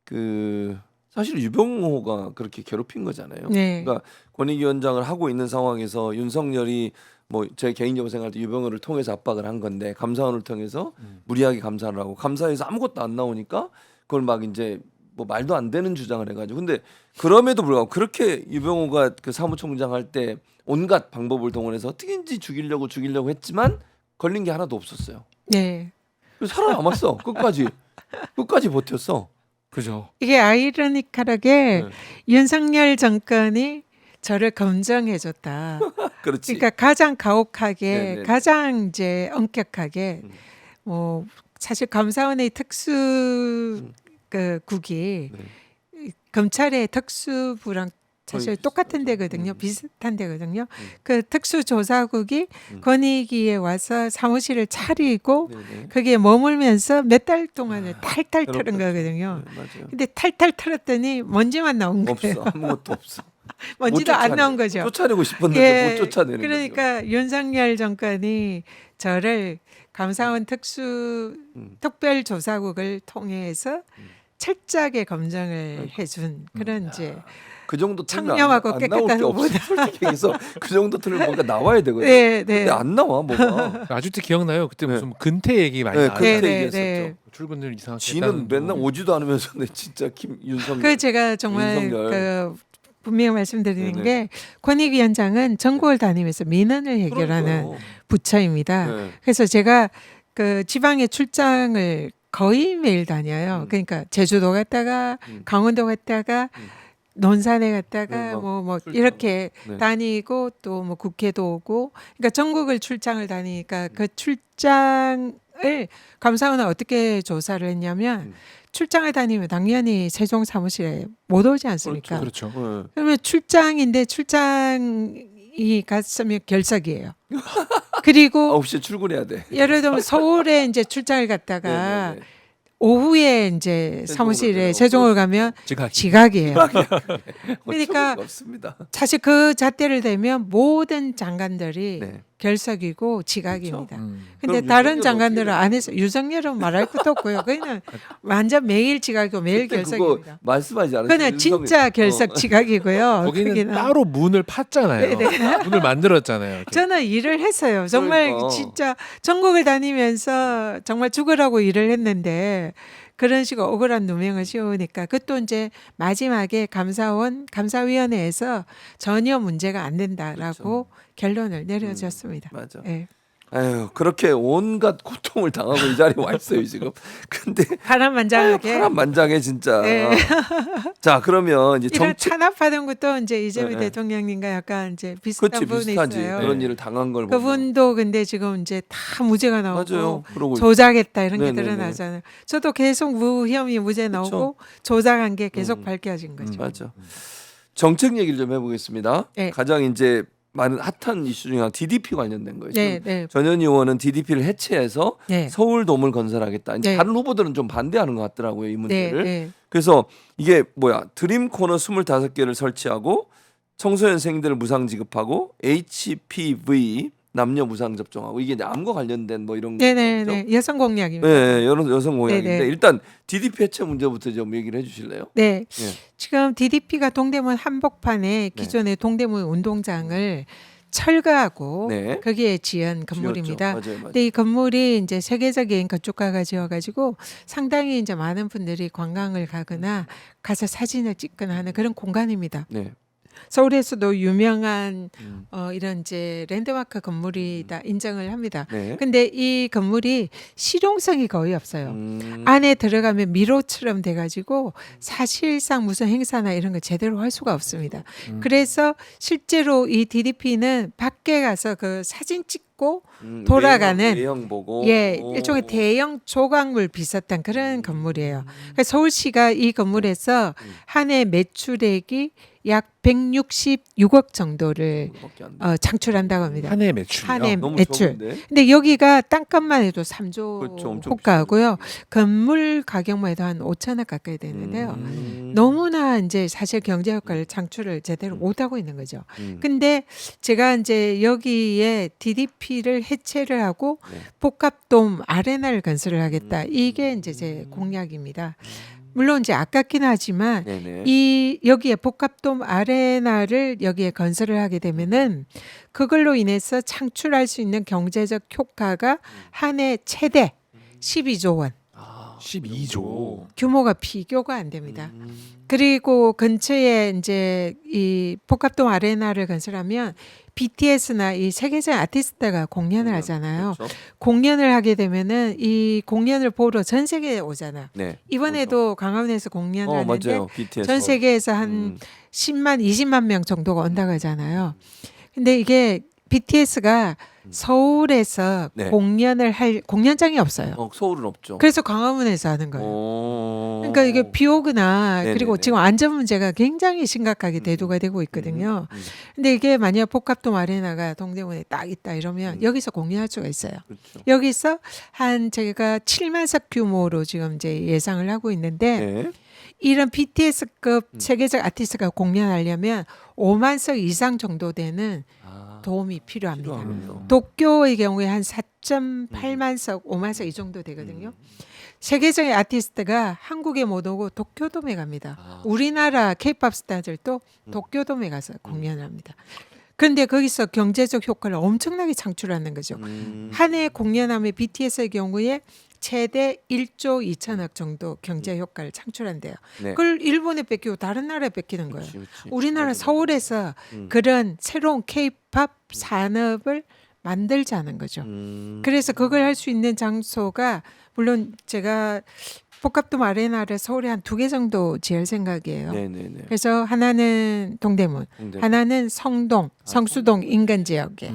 그 사실 유병호가 그렇게 괴롭힌 거잖아요. 그러니까 권익위원장을 하고 있는 상황에서 윤석열이 뭐 제 개인적으로 생각할 때 유병호를 통해서 압박을 한 건데 감사원을 통해서 무리하게 감사를 하고 감사에서 아무것도 안 나오니까 그걸 막 이제 뭐 말도 안 되는 주장을 해가지고 근데 그럼에도 불구하고 그렇게 유병호가 그 사무총장 할 때 온갖 방법을 동원해서 어떻게든지 죽이려고 했지만 걸린 게 하나도 없었어요. 네. 살아남았어. 끝까지 버텼어. 그죠. 이게 아이러니컬하게 윤석열 정권이 저를 검증해줬다. 그렇지. 그러니까 가장 가혹하게, 가장 이제 엄격하게, 뭐 사실 감사원의 특수 그 국이 검찰의 특수부랑 사실 똑같은 데거든요. 비슷한 데거든요. 그 특수조사국이 권익위에 와서 사무실을 차리고 거기에 머물면서 몇 달 동안을 탈탈 털은 거거든요. 근데 탈탈 털었더니 먼지만 나온 거예요. 없어. 아무것도 없어. 먼지도 안 나온 거죠. 쫓아내고 싶었는데 예, 못 쫓아내는 거죠. 그러니까 윤석열 정권이 저를 감사원 특별조사국을 통해서 철저하게 검증을 해준 그런 이제 그 정도 틀면 청렴하고 안 나올 게 깨끗한 없어. 솔직히 해서 그 정도 틀면 뭔가 나와야 되거든요. 네, 근데 네. 안 나와 뭐가. 아직도 기억나요. 그때 네. 무슨 근태 얘기 많이 네, 나왔죠. 그때 네, 얘기했었죠. 네. 출근을 이상하게 지는 했다는 맨날 거. 오지도 않으면서 내 진짜 윤석열. 그 제가 정말 윤석열. 그 분명히 말씀드리는 네네. 게 권익위원장은 전국을 다니면서 민원을 해결하는 그러니까요. 부처입니다. 네. 그래서 제가 그 지방에 출장을 거의 매일 다녀요. 그러니까 제주도 갔다가 강원도 갔다가 논산에 갔다가 네, 막 뭐 출장. 이렇게 네. 다니고 또 뭐 국회도 오고 그러니까 전국을 출장을 다니니까 그 출장을 감사원은 어떻게 조사를 했냐면 출장을 다니면 당연히 세종 사무실에 못 오지 않습니까? 그렇죠. 네. 그러면 출장인데 출장이 갔으면 결석이에요. 그리고 9시에 출근해야 돼. 예를 들면 서울에 이제 출장을 갔다가 네네네. 오후에 이제 사무실에 가면 세종을 가면 지각. 지각이에요. 어쩔 그러니까 수가 없습니다. 사실 그 잣대를 대면 모든 장관들이 네. 결석이고 지각입니다. 근데 그럼 다른 윤석열은 장관들은 어떻게 안 해서 윤석열은 말할 것도 없고요. 그는 완전 매일 지각이고 매일 그때 그거 결석입니다. 말씀하지 않았어요? 그는 진짜 결석 지각이고요. 거기는 거기는. 따로 문을 팠잖아요. 문을 만들었잖아요. 이렇게. 저는 일을 했어요. 정말 그러니까. 진짜 전국을 다니면서 정말 죽으라고 일을 했는데 그런 식으로 억울한 누명을 씌우니까 그것도 이제 마지막에 감사위원회에서 전혀 문제가 안 된다라고 결론을 내려졌습니다. 맞아. 예. 아유 그렇게 온갖 고통을 당하고 이 자리에 와 있어요 지금. 근데 파란만장하게 파란만장해 진짜. 네. 자 그러면 이제 이런 정책 탄압하던 것도 이제 이재명 네, 네. 대통령님과 약간 이제 비슷한 그렇지 부분이 비슷하지. 있어요. 그런 네. 일을 당한 걸 보면. 그분도 근데 지금 이제 다 무죄가 나오고 맞아요. 그러고 조작했다 이런 게 네네네. 드러나잖아요. 저도 계속 무혐의 무죄 나오고 조작한 게 계속 밝혀진 거죠. 맞아. 정책 얘기를 좀 해보겠습니다. 네. 가장 이제 많은 핫한 이슈 중에 하나 DDP 관련된 거예요. 네, 지금 네, 전현희 의원은 DDP를 해체해서 네, 서울돔을 건설하겠다. 이제 네. 다른 후보들은 좀 반대하는 것 같더라고요 이 네, 문제를. 네. 그래서 이게 뭐야 드림 코너 25개를 설치하고 청소년생들을 무상 지급하고 HPV 남녀 무상 접종하고 이게 이제 암과 관련된 뭐 이런 네, 네, 거죠? 네. 여성 공약입니다. 네, 여성 공약인데 네, 네. 일단 DDP 해체 문제부터 좀 얘기를 해주실래요? 네. 예. 지금 DDP가 동대문 한복판에 기존의 동대문 운동장을 철거하고 네. 거기에 지은 건물입니다. 지었죠. 맞아요. 근데 이 건물이 이제 세계적인 건축가가 지어가지고 상당히 이제 많은 분들이 관광을 가거나 가서 사진을 찍거나 하는 그런 공간입니다. 네. 서울에서도 유명한 이런 이제 랜드마크 건물이다 인정을 합니다. 네. 근데 이 건물이 실용성이 거의 없어요. 음, 안에 들어가면 미로처럼 돼가지고 사실상 무슨 행사나 이런 거 제대로 할 수가 없습니다. 그래서 실제로 이 DDP는 밖에 가서 그 사진 찍고 돌아가는 외형 보고 예 오. 일종의 대형 조각물 비슷한 그런 건물이에요. 그러니까 서울시가 이 건물에서 한 해 매출액이 약 166억 정도를 밖에 안 돼. 창출한다고 합니다. 한 해 매출이요. 한 해 너무 매출. 적은데? 근데 여기가 땅값만 해도 3조 그렇죠, 엄청 호가고요. 비싸죠. 건물 가격만 해도 한 5천억 가까이 되는데요. 너무나 이제 사실 경제 효과를 창출을 제대로 못 하고 있는 거죠. 근데 제가 이제 여기에 DDP를 해체를 하고 네. 복합돔 아레나를 건설을 하겠다. 이게 이제 제 공약입니다. 물론 이제 아깝긴 하지만 네네. 이 여기에 복합돔 아레나를 여기에 건설을 하게 되면은 그걸로 인해서 창출할 수 있는 경제적 효과가 한 해 최대 12조 원. 12조. 규모가 비교가 안 됩니다. 그리고 근처에 이제 이 복합돔 아레나를 건설하면 BTS나 이 세계적 아티스트가 공연을 하잖아요. 그렇죠. 공연을 하게 되면은 이 공연을 보러 전 세계에 오잖아요. 네. 이번에도 강화문에서 공연을 하는데 맞아요. BTS. 전 세계에서 한 10만, 20만 명 정도가 온다고 하잖아요. 근데 이게 BTS가 서울에서 네. 공연을 할 공연장이 없어요. 서울은 없죠. 그래서 광화문에서 하는 거예요. 그러니까 이게 비 오거나 그리고 네네네. 지금 안전 문제가 굉장히 심각하게 대두가 되고 있거든요. 근데 이게 만약 복합돔 아레나가 동대문에 딱 있다 이러면 여기서 공연할 수가 있어요. 그렇죠. 여기서 한 제가 7만석 규모로 지금 이제 예상을 하고 있는데 네. 이런 BTS급 세계적 아티스트가 공연하려면 5만석 이상 정도 되는 도움이 필요합니다. 필요하군요. 도쿄의 경우에 한 4.8만석, 5만석 이 정도 되거든요. 세계적인 아티스트가 한국에 못 오고 도쿄돔에 갑니다. 우리나라 K-팝 스타들도 도쿄돔에 가서 공연을 합니다. 그런데 거기서 경제적 효과를 엄청나게 창출하는 거죠. 한 해 공연하면 BTS의 경우에 최대 1조 2천억 정도 경제 효과를 창출한대요. 네. 그걸 일본에 뺏기고 다른 나라에 뺏기는 거예요. 그치. 우리나라 맞아. 서울에서 그런 새로운 K-팝 산업을 만들자는 거죠. 그래서 그걸 할 수 있는 장소가 물론 제가 복합돔 아레나를 서울에 한 2개 정도 지을 생각이에요. 네네네. 그래서 하나는 동대문, 하나는 성동, 성수동 인근 지역에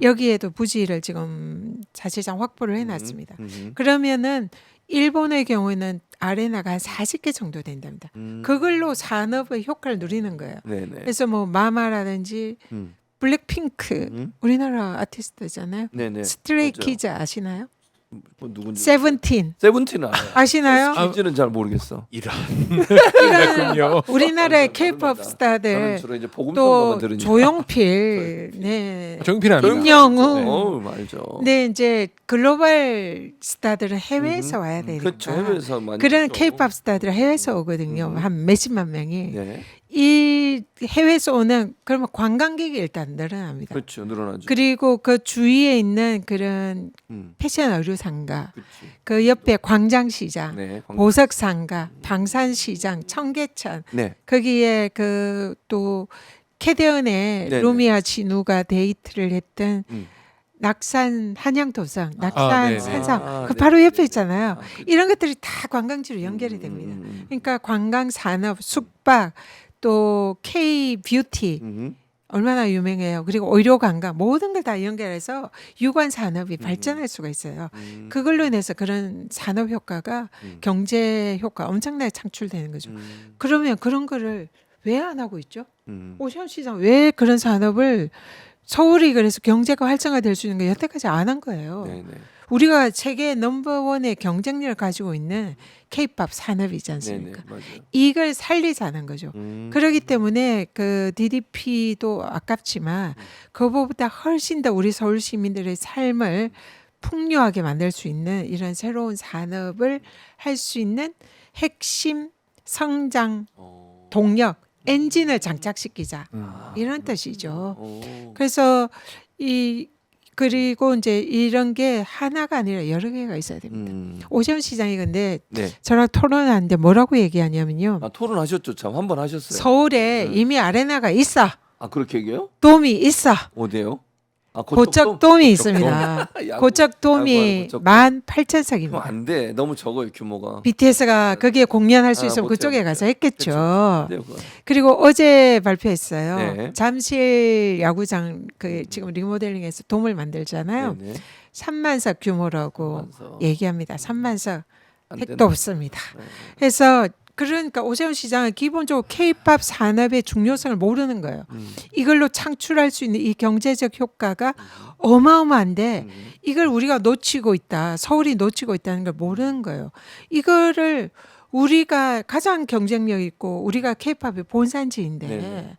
여기에도 부지를 지금 사실상 확보를 해놨습니다. 그러면은 일본의 경우에는 아레나가 한 40개 정도 된답니다. 그걸로 산업의 효과를 누리는 거예요. 네네. 그래서 뭐 마마라든지 블랙핑크 우리나라 아티스트잖아요. 네네. 스트레이 맞아요. 키즈 아시나요? 뭐 누군지. 세븐틴 세븐틴은 알아요. 아시나요? 스키즈는 잘 모르겠어. 이런. 이런 우리나라의 다릅니다. K-팝 저는 스타들 주로 이제 복음성만 또 들으니까. 조용필, 네, 정필 합니다. 임영웅. 말죠. 근데 이제 글로벌 스타들은 해외에서 와야 되니까. 그렇죠. 해외에서 많이 그런 오죠. K-팝 스타들은 해외에서 오거든요. 한 몇십만 명이. 네. 이 해외에서 오는 그러면 관광객이 일단 늘어납니다. 그렇죠. 늘어나죠. 그리고 그 주위에 있는 그런 음. 패션 의류 상가, 그렇지. 그 옆에 광장시장, 네. 보석 상가, 방산시장, 청계천 네. 거기에 그 또 캐대언의 네네. 루미아 진우가 데이트를 했던 음. 낙산 한양도성, 낙산 네네. 산상 그 네. 바로 옆에 있잖아요. 그렇죠. 이런 것들이 다 관광지로 연결이 됩니다. 그러니까 관광 산업, 숙박, 또 K 뷰티 얼마나 유명해요. 그리고 의료 관광 모든 걸 다 연결해서 유관 산업이 발전할 수가 있어요. 그걸로 인해서 그런 산업 효과가 경제 효과 엄청나게 창출되는 거죠. 그러면 그런 거를 왜 안 하고 있죠? 오션시장 왜 그런 산업을 서울이 그래서 경제가 활성화될 수 있는 거 여태까지 안 한 거예요. 네네. 우리가 세계 넘버원의 경쟁력을 가지고 있는 K-팝 산업이지 않습니까? 네네. 맞아요. 이걸 살리자는 거죠. 그렇기 때문에 그 DDP도 아깝지만 그거보다 훨씬 더 우리 서울 시민들의 삶을 풍요하게 만들 수 있는 이런 새로운 산업을 할 수 있는 핵심 성장 동력 엔진을 장착시키자 이런 뜻이죠. 그래서 그리고 이제 이런 게 하나가 아니라 여러 개가 있어야 됩니다. 오션 시장이 근데 네. 저랑 토론하는데 뭐라고 얘기하냐면요. 토론하셨죠. 참 한 번 하셨어요. 서울에 이미 아레나가 있어. 그렇게 얘기해요? 돔이 있어. 어디요? 고척돔이 있습니다. 고척돔이 고척돔. 18,000석입니다. 그럼 안 돼. 너무 적어요 규모가. BTS가 거기에 공연할 수 있으면 못해요, 그쪽에 가서 못해요. 했겠죠. 네, 그거. 그리고 어제 발표했어요. 네. 잠실 야구장 그 지금 리모델링해서 돔을 만들잖아요. 네네. 3만석 규모라고 3만석. 얘기합니다. 3만석 안 택도 된다. 없습니다. 네. 그래서 그러니까 오세훈 시장은 기본적으로 K-팝 산업의 중요성을 모르는 거예요. 이걸로 창출할 수 있는 이 경제적 효과가 어마어마한데 이걸 우리가 놓치고 있다. 서울이 놓치고 있다는 걸 모르는 거예요. 이거를 우리가 가장 경쟁력 있고 우리가 K-팝의 본산지인데 네네.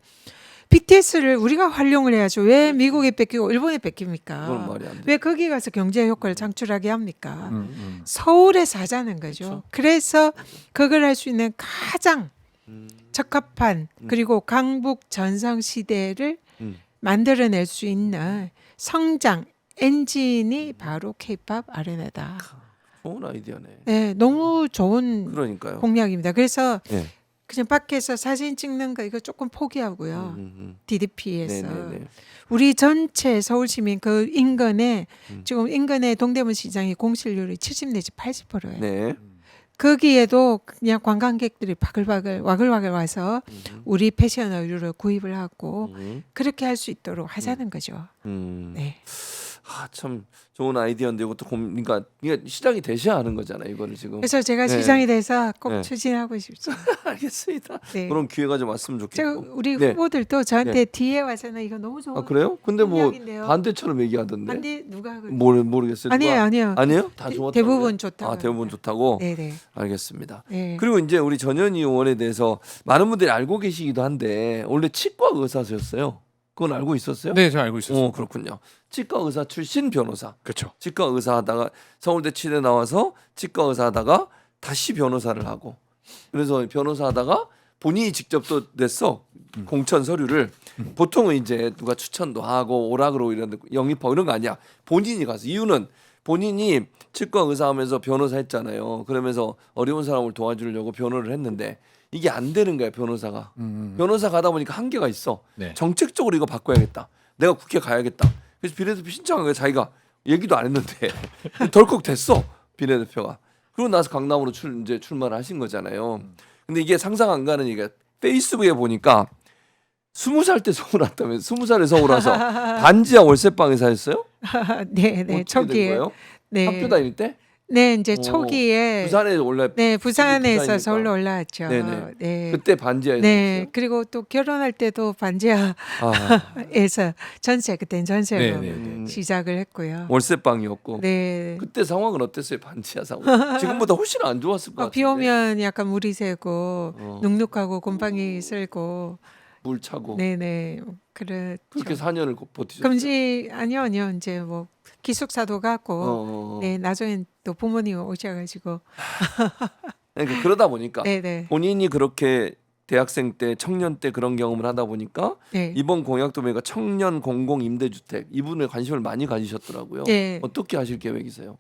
BTS를 우리가 활용을 해야죠. 왜 미국에 뺏기고 일본에 그건 뺏깁니까? 말이 안 돼. 왜 거기 가서 경제 효과를 창출하게 합니까? 서울에서 하자는 거죠. 그래서 그걸 할 수 있는 가장 적합한 그리고 강북 전성 시대를 만들어낼 수 있는 성장 엔진이 바로 K-팝 아레나다. 좋은 아이디어네. 네, 너무 좋은 그러니까요. 공약입니다. 그래서 네. 그냥 밖에서 사진 찍는 거 이거 조금 포기하고요. DDP에서 네네네. 우리 전체 서울 시민 그 인근에 지금 인근의 동대문 시장이 공실률이 70 내지 80%예요. 네. 거기에도 그냥 관광객들이 바글바글 와글와글 와서 음. 우리 패션 의류를 구입을 하고 음. 그렇게 할 수 있도록 하자는 거죠. 네. 참 좋은 아이디어인데 이것도 그러니까 이게 시장이 되셔야 하는 거잖아요. 이거를 지금. 그래서 제가 네. 시장이 돼서 꼭 네. 추진하고 싶습니다. 알겠습니다. 네. 그런 기회가 좀 왔으면 제가 좋겠고. 우리 네. 후보들도 저한테 뒤에 와서는 이거 너무 좋은 아 그래요? 근데 뭐 공약인데요. 반대처럼 얘기하던데. 반대 누가 그래? 모르겠어요. 아니에요, 누가? 아니에요. 아니에요? 다 좋았다고요? 대부분 좋다고. 아 대부분 좋다고. 네네. 알겠습니다. 네. 그리고 이제 우리 전현희 의원에 대해서 많은 분들이 알고 계시기도 한데 원래 치과 의사셨어요. 그건 알고 있었어요? 네, 저 알고 있었어요. 그렇군요. 치과 의사 출신 변호사. 그렇죠. 치과 의사 하다가 서울대 치대 나와서 치과 의사 하다가 다시 변호사를 하고 그래서 변호사 하다가 본인이 직접 또 냈어 공천 서류를 보통은 이제 누가 추천도 하고 오락으로 이런 데 영입하고 이런 거 아니야. 본인이 가서 이유는 본인이 치과 의사 하면서 변호사 했잖아요. 그러면서 어려운 사람을 도와주려고 변호를 했는데 이게 안 되는 거야 변호사가. 변호사 가다 보니까 한계가 있어. 네. 정책적으로 이거 바꿔야겠다. 내가 국회 가야겠다. 그래서 비례대표 신청한 거야. 자기가 얘기도 안 했는데 덜컥 됐어 비례대표가. 그러고 나서 강남으로 이제 출마를 하신 거잖아요. 근데 이게 상상 안 가는 얘기가 페이스북에 보니까 20살 때 서울 왔다면 20살에 서울 와서 반지하 월세방에 사셨어요? 네, 네. 어떻게 된 초기에. 거예요? 네. 학교 다닐 때? 네, 이제 오, 초기에 부산에 원래 네, 부산에서 부산이니까. 서울로 올라왔죠. 네네. 네. 그때 반지하에 네, 사셨어요? 그리고 또 결혼할 때도 반지하에서 아, 전세 그땐 전세로 네, 네. 시작을 했고요. 월세방이었고 네. 그때 상황은 어땠어요? 반지하 상황. 지금보다 훨씬 안 좋았을 것 같은데. 비 오면 약간 물이 새고 어. 눅눅하고 곰팡이 쓸고 물 차고 네네 그렇죠. 그렇게 4년을 버티셨어요. 금지 아니요 이제 뭐 기숙사도 가고 어. 네 나중엔 또 부모님 오셔가지고 그러니까 그러다 보니까 네네 본인이 그렇게 대학생 때 청년 때 그런 경험을 하다 보니까 네. 이번 공약도 보니까 청년 공공 임대주택 이분에 관심을 많이 가지셨더라고요. 네. 어떻게 하실 계획이세요?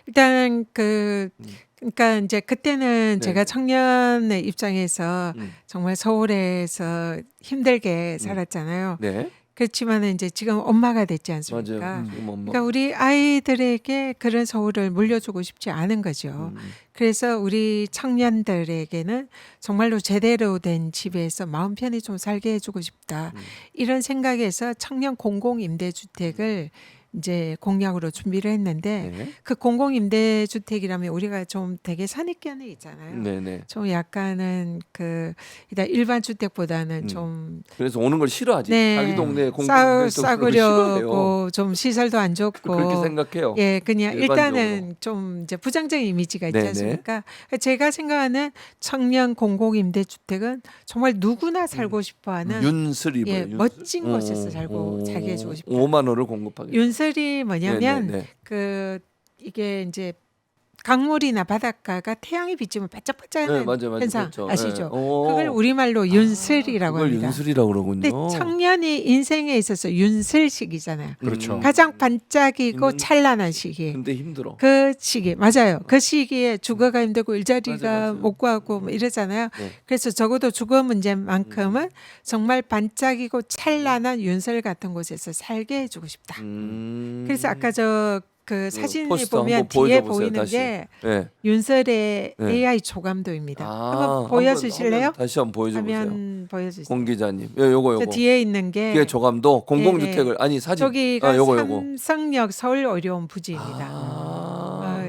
일단 그러니까 이제 그때는 네. 제가 청년의 입장에서 정말 서울에서 힘들게 살았잖아요. 네, 그렇지만 이제 지금 엄마가 됐지 않습니까? 맞아요. 지금 엄마. 그러니까 우리 아이들에게 그런 서울을 물려주고 싶지 않은 거죠. 그래서 우리 청년들에게는 정말로 제대로 된 집에서 마음 편히 좀 살게 해주고 싶다. 이런 생각에서 청년 공공 임대주택을 이제 공약으로 준비를 했는데 네, 그 공공 임대주택이라면 우리가 좀 되게 선입견이 있잖아요. 네, 네. 좀 약간은 일단 일반 주택보다는 좀 그래서 오는 걸 싫어하지. 네. 자기 동네 공공 임대주택 싸구려고 좀 시설도 안 좋고 그렇게 생각해요. 예, 그냥 일반적으로. 일단은 좀 이제 부정적인 이미지가 있지 네네. 않습니까? 제가 생각하는 청년 공공 임대주택은 정말 누구나 살고 싶어하는 윤슬이 예, 뭐예요? 멋진 곳에서 살게 해주고 싶다. 5만 원을 공급하게. 윤설이 뭐냐면 네, 네. 이게 이제 강물이나 바닷가가 태양이 비치면 반짝반짝하는 네, 맞아요. 현상 그렇죠. 아시죠? 네. 오. 그걸 우리말로 윤슬이라고 그걸 합니다. 윤슬이라고 그러군요. 근데 청년이 인생에 있어서 윤슬식이잖아요. 그렇죠. 가장 반짝이고 있는- 찬란한 시기. 근데 힘들어. 그 시기 맞아요. 그 시기에 주거가 힘들고 일자리가 맞아요. 못 구하고 뭐 이러잖아요. 네. 그래서 적어도 주거 문제만큼은 정말 반짝이고 찬란한 윤설 같은 곳에서 살게 해주고 싶다. 그래서 아까 그 사진에 포스터 보면 한번 뒤에 보여줘보세요, 보이는 다시. 게 네. 윤설의 네. AI 조감도입니다. 아, 한번 보여주실래요? 화면 다시 한번 보여줘 보세요. 화면 보여주세요. 공 기자님. 요거. 저 뒤에 있는 게 뒤에 조감도 공공주택을 아니 사진. 저기가 요거. 삼성역 서울 어려운 부지입니다.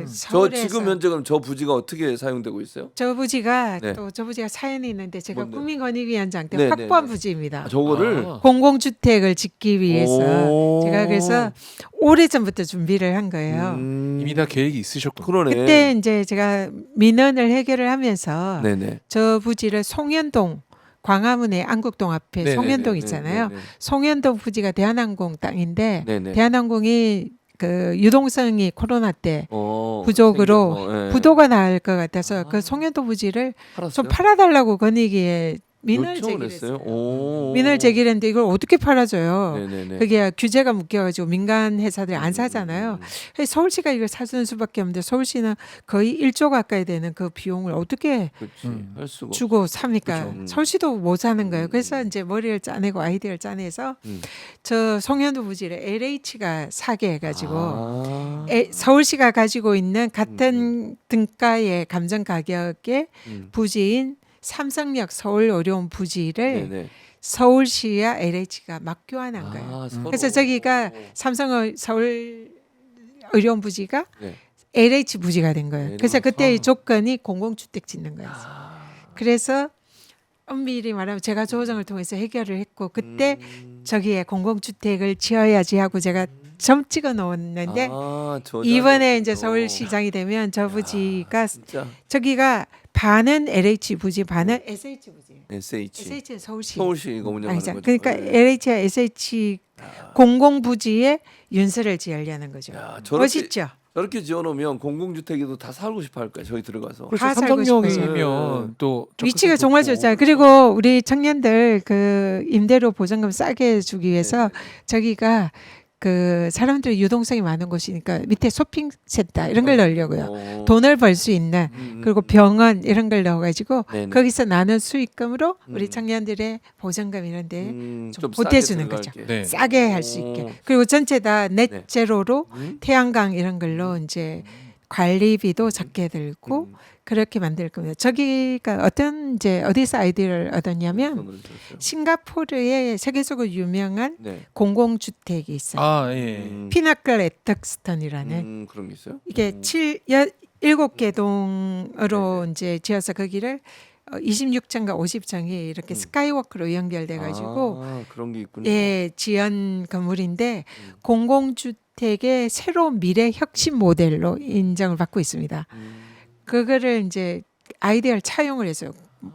저 서울에서. 지금 현재 그럼 저 부지가 어떻게 사용되고 있어요? 저 부지가 네. 또 저 부지가 사연이 있는데 제가 뭔데요? 국민권익위원장 때 네, 확보한 네, 네. 부지입니다. 저거를 공공주택을 짓기 위해서 오. 제가 그래서 오래전부터 준비를 한 거예요. 이미 다 계획이 있으셨군요. 그러네. 그때 이제 제가 민원을 해결을 하면서 네네. 저 부지를 송현동 광화문의 안국동 앞에 네네네. 송현동 있잖아요. 송현동 부지가 대한항공 땅인데 네네. 대한항공이 그 유동성이 코로나 때 어, 부족으로 생겨서, 예. 부도가 날 것 같아서 그 송현동 부지를 팔았어요? 좀 팔아달라고 건의기에 민원을 요청을 제기했어요. 했어요? 오. 민원을 제기했는데 이걸 어떻게 팔아줘요? 네네네. 그게 규제가 묶여가지고 민간 회사들이 안 사잖아요. 그래서 서울시가 이걸 사주는 수밖에 없는데 서울시는 거의 1조 가까이 되는 그 비용을 어떻게 그렇지. 할 수가. 주고 삽니까? 그렇죠. 서울시도 못 사는 거예요. 그래서 이제 머리를 짜내고 아이디어를 짜내서 음. 저 송현도 부지를 LH가 사게 해가지고 아. 서울시가 가지고 있는 같은 등가의 감정 가격의 부지인 삼성역 서울의료원 부지를 네네. 서울시와 LH가 막 교환한 거예요. 서로. 그래서 저기가 삼성 서울의료원 부지가 네. LH 부지가 된 거예요. 네, 그래서 그때 의 아. 조건이 공공주택 짓는 거였어요. 그래서 엄밀히 말하면 제가 조정을 통해서 해결을 했고 그때 저기에 공공주택을 지어야지 하고 제가 점 찍어 놓았는데 이번에 이제 서울시장이 되면 저 부지가 진짜 저기가 반은 LH 부지 반은 SH 부지. SH SH는 서울시. 서울시가 운영하는 아니죠. 거죠. 그러니까 네. LH와 SH 공공 부지에 윤서를 지으려는 거죠. 야, 멋있죠. 저렇게 지어놓으면 공공주택에도 다 살고 싶어 할 거야. 저기 들어가서. 그렇죠. 다 살고 싶어요. 삼성역이면 또 위치가 접근성도 정말 좋고. 좋잖아요. 그리고 우리 청년들 그 임대료 보증금 싸게 주기 위해서 네. 저기가 그 사람들이 유동성이 많은 곳이니까 밑에 쇼핑센터 이런 걸 넣으려고요. 돈을 벌 수 있는 그리고 병원 이런 걸 넣어가지고 네네. 거기서 나는 수익금으로 우리 음. 청년들의 보증금 이런데 좀 보태주는 싸게 거죠. 들어갈게. 네. 싸게 할 수 있게. 그리고 전체 다 넷 네. 제로로 음? 태양광 이런 걸로 이제 관리비도 적게 들고 그렇게 만들 겁니다. 저기가 어떤 이제 어디서 아이디어를 얻었냐면 손으로 줬어요. 싱가포르에 세계적으로 유명한 네. 공공주택이 있어요. 아 예. 피나클 애턱스턴이라는 그런 게 있어요? 이게 7개 동으로 이제 지어서 거기를 26층과 50층이 이렇게 스카이워크로 연결돼 가지고 그런 게 있군요. 예, 지연 건물인데 공공주택의 새로운 미래 혁신 모델로 인정을 받고 있습니다. 그거를 이제 아이디어를 차용을 해서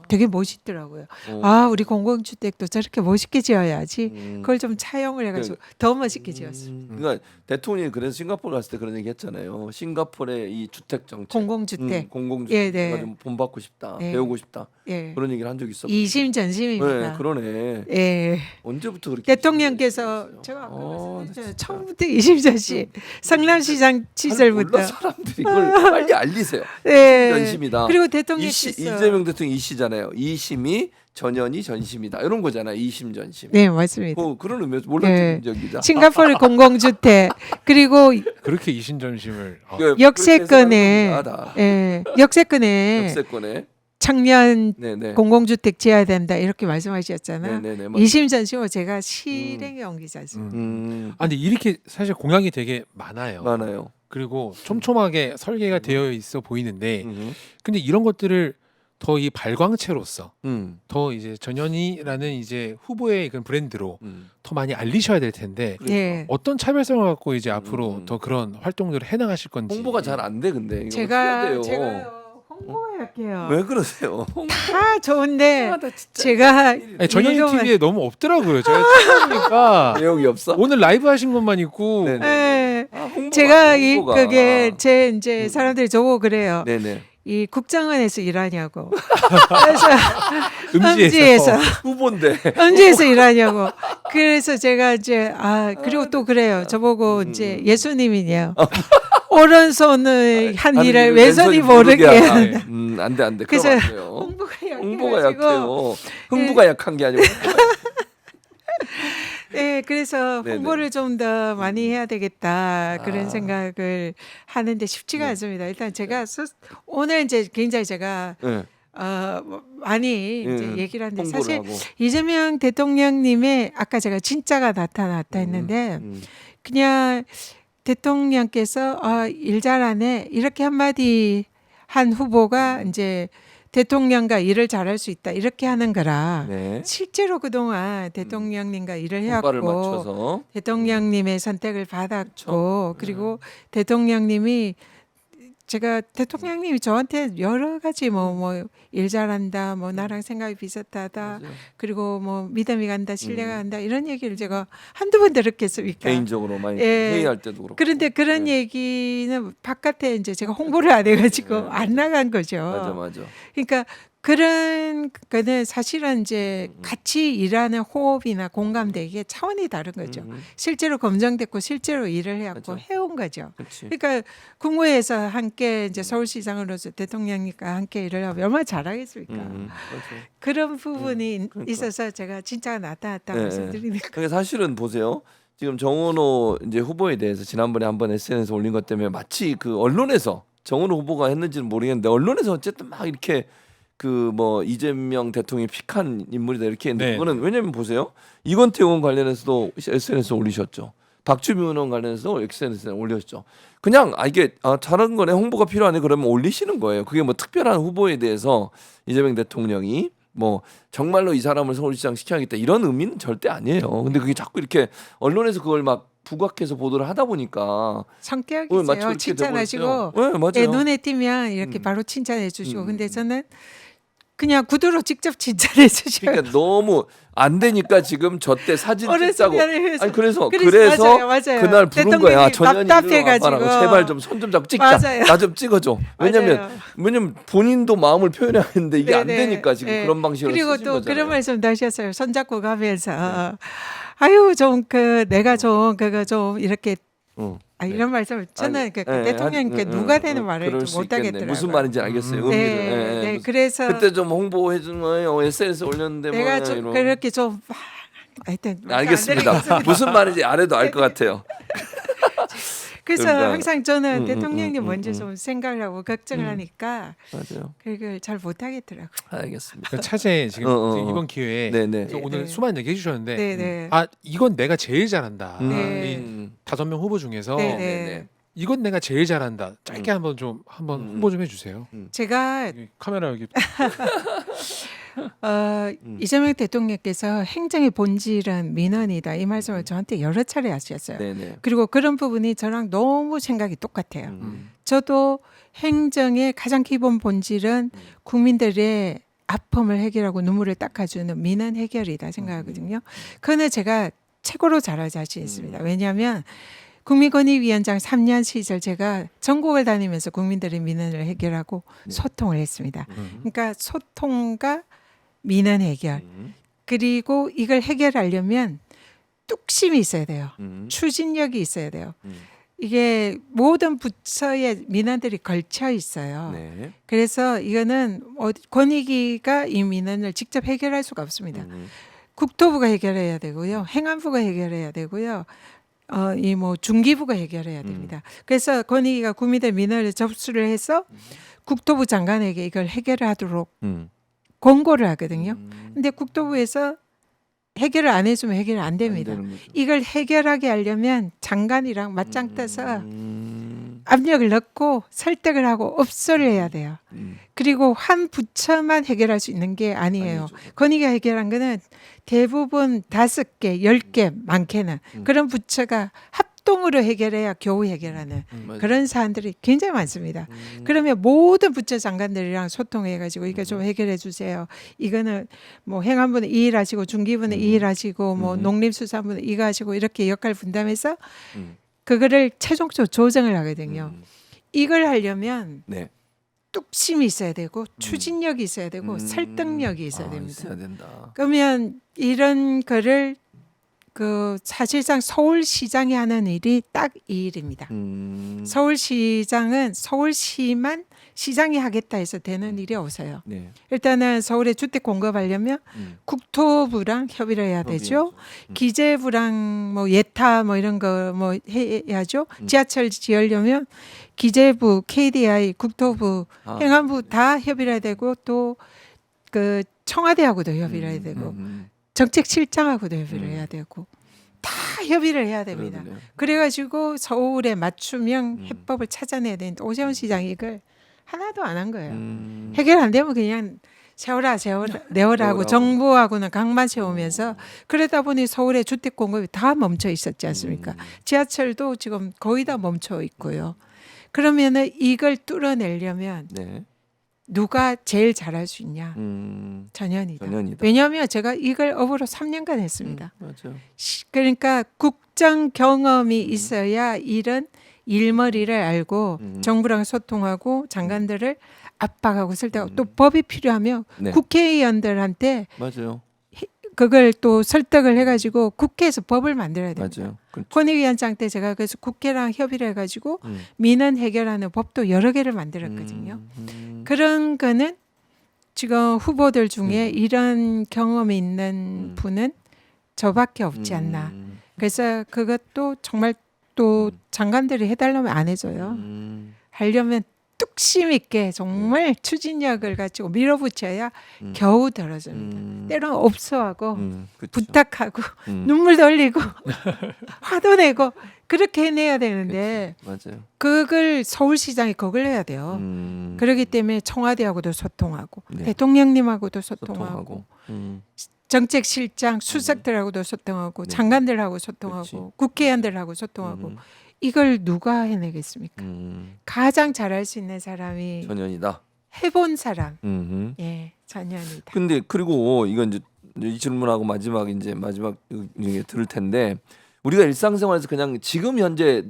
되게 멋있더라고요. 아, 우리 공공주택도 저렇게 멋있게 지어야지. 그걸 좀 차용을 해가지고 더 멋있게 지었어요. 그러니까 대통령이 그래서 싱가포르 갔을 때 그런 얘기 했잖아요. 싱가포르의 이 주택 정책, 공공주택. 공공주택 예, 네. 좀 본받고 싶다, 네. 배우고 싶다 예. 그런 얘기를 한 적이 있었고. 이심전심입니다. 네, 그러네. 예. 언제부터 그렇게 대통령께서 이심전심이었어요? 제가 아까 나 말씀드렸잖아요. 진짜. 처음부터 이심전심. 성남시장 시절부터. 몰라 사람들이 이걸 빨리 알리세요. 예. 전심이다. 그리고 대통령께서 이재명 대통령 이시잖아요. 이심이 전현이 전심이다. 이런 거잖아요. 이심전심. 네, 맞습니다. 그런 의미에서 몰랐죠, 네. 김정기자. 싱가포르 공공주택 그리고 그렇게 이신전심을 역세권에 예, 역세권에 역세권에 청년 네네. 공공주택 지어야 된다 이렇게 말씀하셨잖아요. 네네네. 이심전심으로 제가 실행에 옮기지 않습니다. 아 근데 이렇게 사실 공약이 되게 많아요. 많아요. 그리고 촘촘하게 설계가 되어 있어 보이는데 음. 근데 이런 것들을 더 이 발광체로서 음. 더 이제 전현희라는 이제 후보의 그런 브랜드로 더 많이 알리셔야 될 텐데 네. 어떤 차별성을 갖고 이제 앞으로 더 그런 활동들을 해나가실 건지 홍보가 잘 안 돼 근데 이거 어떻게 해야 돼요? 제가 홍보에 할게요. 왜 그러세요? 다 좋은데 홍보하다 진짜 제가 아니, 전현희 이거만- TV에 너무 없더라고요. 제가 찾아보니까 내용이 없어? 오늘 라이브 하신 것만 있고 네네. 예, 홍보가 제가 안 돼, 이 홍보가. 그게 제 이제 사람들이 저보고 그래요. 네네. 이 국정원에서 일하냐고. 그래서 음지에서 후보인데. 음지에서 일하냐고. 그래서 제가 이제 그리고 또 그래요. 저보고 이제 예수님이냐. 오른손을 한 하는 일을 일을 왼손이 왼손이 모르게. 모르게 하는. 안돼 안돼. 그래서 그러면 안 돼요. 홍보가 홍보가 약해가지고. 약해요. 흥부가 약한 게 아니고. 네, 그래서 네네. 홍보를 좀 더 많이 해야 되겠다 그런 아. 생각을 하는데 쉽지가 네. 않습니다. 일단 제가 오늘 이제 굉장히 제가 네. 많이 이제 예, 얘기를 하는데 홍보를 사실 하고. 이재명 대통령님의 아까 제가 진짜가 나타났다 했는데 그냥 대통령께서 일 잘하네 이렇게 한마디 한 후보가 이제 대통령과 일을 잘할 수 있다 이렇게 하는 거라 네. 실제로 그동안 대통령님과 일을 손발을 해왔고 맞춰서. 대통령님의 선택을 받았고 그렇죠. 그리고 대통령님이 제가 대통령님이 저한테 여러 가지 뭐 일 잘한다 뭐 나랑 생각이 비슷하다 맞아요. 그리고 뭐 믿음이 간다 신뢰가 간다 이런 얘기를 제가 한두 번 들었겠습니까? 개인적으로 많이 예. 회의할 때도 그렇고. 그런데 그런 네. 얘기는 바깥에 이제 제가 홍보를 안 해가지고 네. 안 나간 거죠. 맞아. 그러니까 그런 거는 사실은 이제 같이 일하는 호흡이나 공감대기에 차원이 다른 거죠. 실제로 검증됐고 실제로 일을 해왔고 맞아. 해온 거죠. 그렇지. 그러니까 국무회에서 함께 이제 서울시장으로서 대통령님과 함께 일을 하면 얼마나 잘하겠습니까? 그렇죠. 그런 부분이 그러니까. 있어서 제가 진짜 나타났다고 네. 말씀드리는 거. 그러니까 사실은 보세요. 지금 정은호 이제 후보에 대해서 지난번에 한번 SNS에 올린 것 때문에 마치 그 언론에서 정은호 후보가 했는지는 모르겠는데 언론에서 어쨌든 막 이렇게 그 뭐 이재명 대통령이 픽한 인물이다 이렇게 했는데 네. 그거는 왜냐면 보세요. 이건태 의원 관련해서도 SNS에 올리셨죠. 박주민 의원 관련해서도 SNS에 올렸죠. 그냥 이게 잘한 거네 홍보가 필요하네 그러면 올리시는 거예요. 그게 뭐 특별한 후보에 대해서 이재명 대통령이 뭐 정말로 이 사람을 서울시장 시켜야겠다 이런 의미는 절대 아니에요. 근데 그게 자꾸 이렇게 언론에서 그걸 막 부각해서 보도를 하다 보니까 성격이세요. 칭찬하시고 네, 맞아요. 내 눈에 띄면 이렇게 바로 칭찬해 주시고 근데 저는 그냥 구두로 직접 칭찬해 주셔요. 그러니까 너무 안 되니까 지금 저 때 사진 찍자고. 해서. 아니 그래서 맞아요. 그날 부른 거야. 전현이 답답해가지고 제발 좀 손 좀 잡고 찍자. 맞아요. 나 좀 찍어줘. 왜냐면 본인도 마음을 표현해야 하는데 이게 안 네네. 되니까 지금 네. 그런 방식으로 그리고 쓰신 또 거잖아요. 그런 말씀도 하셨어요. 손잡고 가면서 아유 좀 그 내가 좀 그거 좀 이렇게 이런 말씀을 저는 그 대통령께 누가 되는 말을 좀 못하겠더라고요. 무슨 말인지 알겠어요. 네, 그래서 그때 좀 홍보해 준 거예요. SNS에 올렸는데 내가 뭐 좀 이런. 그렇게 좀 하여튼 알겠습니다. 무슨 말인지 알아도 알 것 같아요. 그래서 그러니까. 항상 저는 대통령님 먼저 좀 생각을 하고 걱정을 하니까 맞아요. 그걸 잘 못하겠더라고요. 알겠습니다. 차제 지금 이번 기회에 네네. 그래서 오늘 네. 수많은 얘기 해주셨는데 네네. 이건 내가 제일 잘한다. 네. 이 5명 후보 중에서 네. 네네. 이건 내가 제일 잘한다. 짧게 한번 홍보 좀 해주세요. 제가 여기 카메라 여기 이재명 대통령께서 행정의 본질은 민원이다 이 말씀을 저한테 여러 차례 하셨어요. 네네. 그리고 그런 부분이 저랑 너무 생각이 똑같아요. 음. 저도 행정의 가장 기본 본질은 국민들의 아픔을 해결하고 눈물을 닦아주는 민원 해결이다 생각하거든요. 그거는 제가 최고로 잘할 자신 있습니다. 왜냐하면 국민권익위원장 3년 시절 제가 전국을 다니면서 국민들의 민원을 해결하고 소통을 했습니다. 그러니까 소통과 민원 해결 그리고 이걸 해결하려면 뚝심이 있어야 돼요. 추진력이 있어야 돼요. 이게 모든 부처의 민원들이 걸쳐 있어요. 네. 그래서 이거는 권익위가 이 민원을 직접 해결할 수가 없습니다. 국토부가 해결해야 되고요, 행안부가 해결해야 되고요. 이 뭐 중기부가 해결해야 됩니다. 그래서 권익위가 국민들 민원을 접수를 해서 국토부 장관에게 이걸 해결하도록 권고를 하거든요. 근데 국토부에서 해결을 안 해주면 해결 안 됩니다. 이걸 해결하게 하려면 장관이랑 맞짱 떠서 압력을 넣고 설득을 하고 업소를 해야 돼요. 그리고 한 부처만 해결할 수 있는 게 아니에요. 권익위가 해결한 거는 대부분 5개, 10개 많게는 그런 부처가 합동으로 해결해야 겨우 해결하는 그런 사안들이 굉장히 많습니다. 그러면 모든 부처 장관들이랑 소통해가지고 이거 좀 해결해 주세요. 이거는 뭐 행안부는 이 일 하시고 중기부는 이 일 하시고 뭐 농림수산부는 이거 하시고 이렇게 역할 분담해서 그거를 최종적으로 조정을 하거든요. 이걸 하려면 네. 뚝심이 있어야 되고 추진력이 있어야 되고 설득력이 있어야 됩니다. 있어야 된다. 그러면 이런 거를 그 사실상 서울시장이 하는 일이 딱 이 일입니다. 서울시장은 서울시만 시장이 하겠다 해서 되는 일이 없어요. 네. 일단은 서울에 주택 공급하려면 국토부랑 협의를 해야 되죠. 기재부랑 뭐 예타 뭐 이런 거 뭐 해야죠. 지하철 지으려면 기재부, KDI, 국토부, 행안부 다 협의를 해야 되고 또 그 청와대하고도 협의를 해야 되고 정책실장하고도 협의를 해야 되고 다 협의를 해야 됩니다. 그러네요. 그래가지고 서울에 맞춤형 해법을 찾아내야 되는데 오세훈 시장이 이걸 하나도 안 한 거예요. 해결 안 되면 그냥 세워라 내어라 하고 정부하고는 강만 세우면서 그러다 보니 서울의 주택 공급이 다 멈춰 있었지 않습니까? 지하철도 지금 거의 다 멈춰 있고요. 그러면은 이걸 뚫어내려면 네. 누가 제일 잘할 수 있냐? 전현이다. 왜냐하면 제가 이걸 업으로 3년간 했습니다. 맞아요. 그러니까 국정 경험이 있어야 이런 일머리를 알고 정부랑 소통하고 장관들을 압박하고 설득하고 또 법이 필요하면 네. 국회의원들한테 맞아요. 그걸 또 설득을 해가지고 국회에서 법을 만들어야 됩니다. 맞아요. 권익위원장 때 제가 그래서 국회랑 협의를 해가지고 민원 해결하는 법도 여러 개를 만들었거든요. 그런 거는 지금 후보들 중에 이런 경험이 있는 분은 저밖에 없지 않나. 그래서 그것도 정말 또 장관들이 해달라면 안 해줘요. 하려면 뚝심 있게 정말 추진력을 가지고 밀어붙여야 겨우 들어줍니다. 때로는 업소하고 그쵸. 부탁하고 눈물도 흘리고 화도 내고 그렇게 해내야 되는데 맞아요. 그걸 서울시장이 그걸 해야 돼요. 그렇기 때문에 청와대하고도 소통하고 네. 대통령님하고도 소통하고 소통하고. 정책실장 수석들하고도 소통하고 네. 장관들하고 소통하고 그치. 국회의원들하고 소통하고 이걸 누가 해내겠습니까? 가장 잘할 수 있는 사람이 전현이다. 해본 사람. 예, 전현이다. 근데 그리고 이건 이제 이 질문하고 마지막 중에 들을 텐데 우리가 일상생활에서 그냥 지금 현재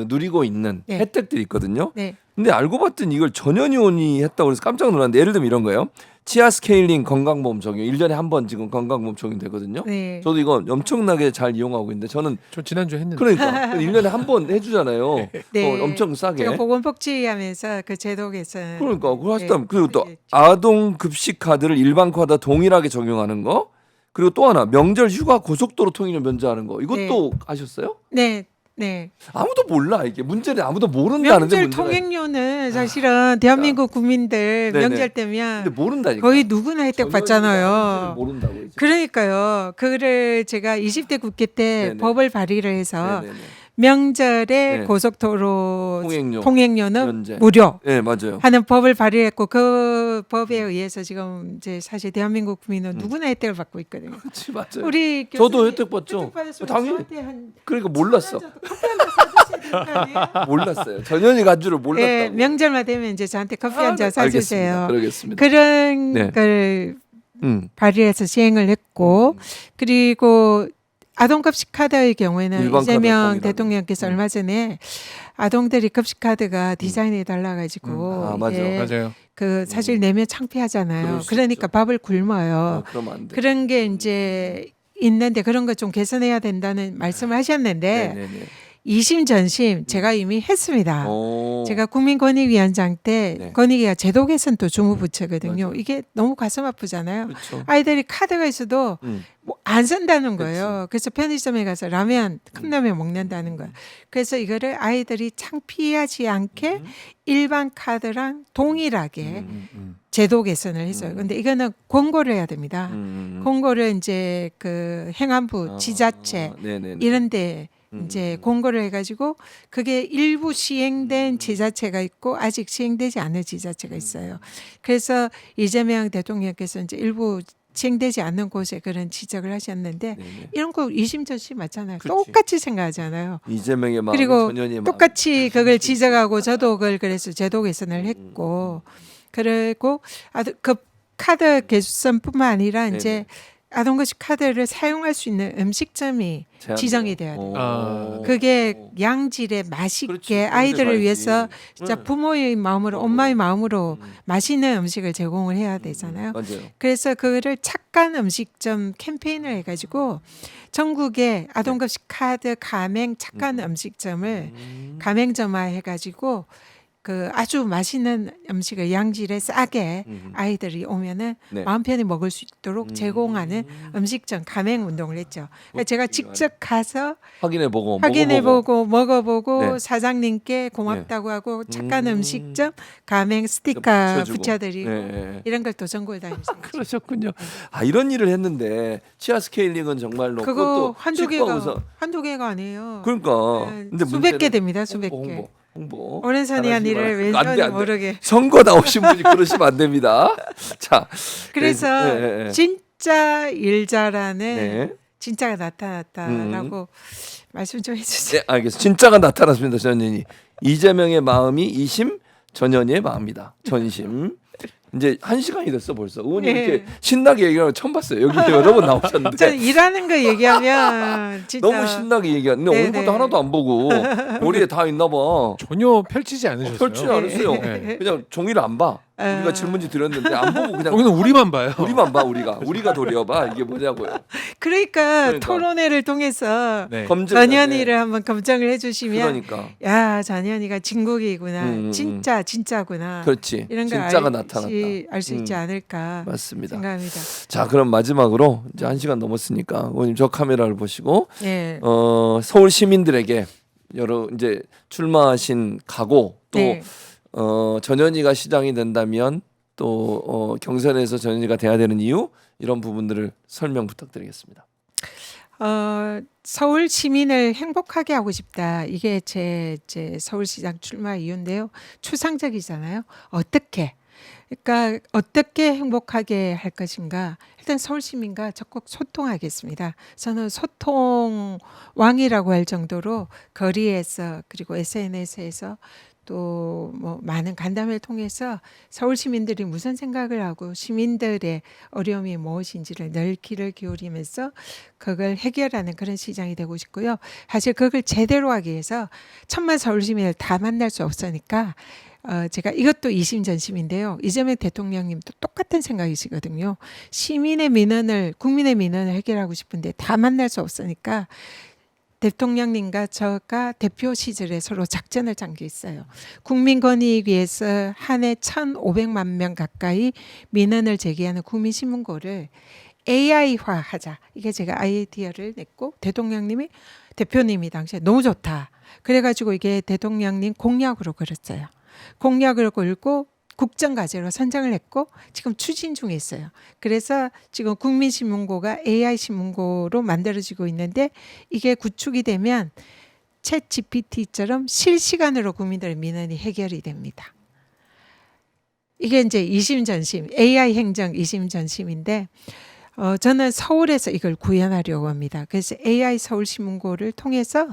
누리고 있는 네. 혜택들이 있거든요. 네, 근데 알고 봤더니 이걸 전현희 의원이 했다고 해서 깜짝 놀랐는데 예를 들면 이런 거예요. 치아 스케일링 건강보험 적용 1년에 한 번 지금 건강보험 적용되거든요. 네. 저도 이거 엄청나게 잘 이용하고 있는데 저는 저 지난주에 했는데. 그러니까 1년에 한 번 해주잖아요. 네. 엄청 싸게. 제가 보건복지하면서 그 제도 개선. 그러니까 그걸 하시다면 그리고 또 하겠죠. 아동 급식 카드를 일반 카드와 동일하게 적용하는 거 그리고 또 하나 명절 휴가 고속도로 통행료 면제하는 거 이것도 하셨어요? 네, 네. 아무도 몰라 이게 문제는 아무도 모른다는데 명절 문제가 통행료는 사실은 대한민국 국민들 네네. 명절 근데 때면 모른다니까. 거의 누구나 혜택 전현희가 받잖아요. 모른다고 이제. 그러니까요. 그거를 제가 20대 국회 때 네네. 법을 발의를 해서 네네네. 명절에 네. 고속도로 통행료. 통행료는 면제. 무료 네 맞아요. 하는 법을 발의했고 그 법에 의해서 지금 이제 사실 대한민국 국민은 누구나 혜택을 받고 있거든요. 그렇지 맞아요. 우리 저도 교수님 혜택 받죠. 혜택 받았으면 당연히. 저한테 한 그러니까 몰랐어. 커피 한 잔 사주셔야 되는 거 아니에요? 몰랐어요. 전현희 간 줄을 몰랐다고. 네, 명절만 되면 이제 저한테 커피 한 잔 네, 사주세요. 알겠습니다. 그러겠습니다. 그런 네. 걸 음. 발의해서 시행을 했고 그리고 아동급식 카드의 경우에는 일반 이재명 카드와 대통령께서 얼마 전에 아동들이 급식 카드가 디자인이 달라가지고 아, 맞아. 이게 맞아요. 그 사실 내면 창피하잖아요. 그럴 수 그러니까 있죠. 밥을 굶어요. 그러면 안 돼. 그런 게 이제 있는데 그런 거 좀 개선해야 된다는 말씀을 하셨는데 네네네. 이심 전심 제가 이미 했습니다. 오. 제가 국민권익위원장 때 네. 권익위가 제도 개선도 주무부처거든요. 맞아요. 이게 너무 가슴 아프잖아요. 그렇죠. 아이들이 카드가 있어도 뭐 안 쓴다는 그치. 거예요. 그래서 편의점에 가서 라면 컵라면 먹는다는 거예요. 그래서 이거를 아이들이 창피하지 않게 일반 카드랑 동일하게 제도 개선을 했어요. 근데 이거는 권고를 해야 됩니다. 권고를 이제 그 행안부, 지자체 네네네. 이런데 이제 공고를 해가지고 그게 일부 시행된 지자체가 있고 아직 시행되지 않은 지자체가 있어요. 그래서 이재명 대통령께서 이제 일부 시행되지 않는 곳에 그런 지적을 하셨는데 네네. 이런 거 이심전심 맞잖아요. 그치. 똑같이 생각하잖아요. 이재명의 마음, 그리고 전현희의 마음. 똑같이 그걸 지적하고 저도 그걸 그래서 제도 개선을 했고 그리고 그 카드 개선뿐만 아니라 네네. 이제 아동급식 카드를 사용할 수 있는 음식점이 제한돼요. 지정이 돼야 돼요. 아. 그게 양질의 맛있게 그렇지. 아이들을 그런데 위해서 봐야지. 진짜 네. 부모의 마음으로 엄마의 마음으로 맛있는 음식을 제공을 해야 되잖아요. 맞아요. 그래서 그거를 착한 음식점 캠페인을 해가지고 전국에 아동급식 카드 가맹 착한 음식점을 가맹점화 해가지고 그 아주 맛있는 음식을 양질에 싸게 아이들이 오면은 네. 마음 편히 먹을 수 있도록 제공하는 음식점 가맹 운동을 했죠. 그러니까 제가 직접 가서 확인해보고 확인해보고 먹어보고 네. 사장님께 고맙다고 하고 착한 음식점 가맹 스티커 붙여주고. 붙여드리고 네. 이런 걸 또 전국을 다니면서 그러셨군요. 아 이런 일을 했는데 치아 스케일링은 정말로 그거 그것도 한두 치과 개가 의사- 한두 개가 아니에요. 그러니까 네, 근데 수백 개 문제는 됩니다. 수백 개. 홍보. 오랜선이 한 잘하시기 일을 바랍니다. 안 돼, 왼손이 안 돼. 모르게. 선거 나오신 분이 그러시면 안 됩니다. 자, 그래서 네. 진짜 일 잘하는 네. 진짜가 나타났다라고 말씀 좀 해주세요. 네, 알겠습니다. 진짜가 나타났습니다, 전현희. 이재명의 마음이 이심, 전현희의 마음이다. 전심. 이제 1시간이 됐어 벌써. 의원님 네. 이렇게 신나게 얘기하는 거 처음 봤어요. 여기 여러 번 나오셨는데. 저는 일하는 거 얘기하면 진짜 너무 신나게 얘기하는데 네네. 오늘부터 하나도 안 보고 머리에 다 있나 봐. 전혀 펼치지 않으셨어요. 펼치지 않았어요. 네. 그냥 종이를 안 봐. 우리가 질문지 드렸는데 안 보고 그냥 거기는 우리만 봐요. 우리만 봐. 우리가 도려봐. 이게 뭐냐고요. 그러니까 토론회를 통해서 네. 검증 전현희를 한번 검증을 해주시면 그러니까 야 전현희가 진국이구나 음. 진짜구나 그렇지. 이런 걸 진짜가 나타났다. 알 수 있지 않을까 맞습니다. 생각합니다. 자, 그럼 마지막으로 이제 1시간 넘었으니까 의원님 저 카메라를 보시고 네. 서울 시민들에게 여러 이제 출마하신 각오 또 네. 전현희가 시장이 된다면 또 경선에서 전현희가 돼야 되는 이유 이런 부분들을 설명 부탁드리겠습니다. 서울 시민을 행복하게 하고 싶다. 이게 제 서울시장 출마 이유인데요. 추상적이잖아요. 어떻게? 그러니까 어떻게 행복하게 할 것인가? 일단 서울 시민과 적극 소통하겠습니다. 저는 소통 왕이라고 할 정도로 거리에서 그리고 SNS에서 또 뭐 많은 간담회를 통해서 서울 시민들이 무슨 생각을 하고 시민들의 어려움이 무엇인지를 늘 귀를 기울이면서 그걸 해결하는 그런 시장이 되고 싶고요. 사실 그걸 제대로 하기 위해서 1,000만 서울 시민을 다 만날 수 없으니까 제가 이것도 이심전심인데요. 이재명 대통령님도 똑같은 생각이시거든요. 시민의 민원을 국민의 민원을 해결하고 싶은데 다 만날 수 없으니까 대통령님과 저가 대표 시절에 서로 작전을 짠 게 있어요. 국민권익위에서 한 해 1,500만 명 가까이 민원을 제기하는 국민신문고를 AI화하자. 이게 제가 아이디어를 냈고 대표님이 당시에 너무 좋다. 그래가지고 이게 대통령님 공약으로 걸었어요. 공약을 걸고 국정과제로 선정을 했고 지금 추진 중에 있어요. 그래서 지금 국민신문고가 AI 신문고로 만들어지고 있는데 이게 구축이 되면 챗 GPT처럼 실시간으로 국민들의 민원이 해결이 됩니다. 이게 이제 이심전심 AI 행정 이심전심인데 저는 서울에서 이걸 구현하려고 합니다. 그래서 AI 서울신문고를 통해서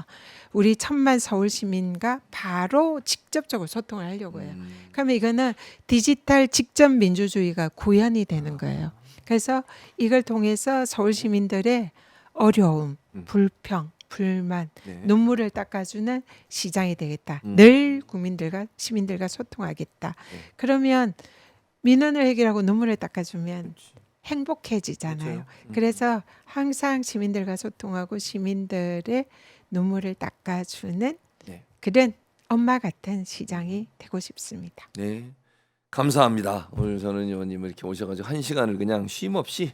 우리 1,000만 서울 시민과 바로 직접적으로 소통을 하려고 해요. 그러면 이거는 디지털 직접 민주주의가 구현이 되는 거예요. 그래서 이걸 통해서 서울 시민들의 어려움, 불평, 불만, 네. 눈물을 닦아주는 시장이 되겠다. 늘 국민들과 시민들과 소통하겠다. 네. 그러면 민원을 해결하고 눈물을 닦아주면 행복해지잖아요. 그렇죠. 그래서 항상 시민들과 소통하고 시민들의 눈물을 닦아주는 네. 그런 엄마 같은 시장이 되고 싶습니다. 네. 감사합니다. 오늘 전은희 의원님 이렇게 오셔가지고 1시간을 그냥 쉼 없이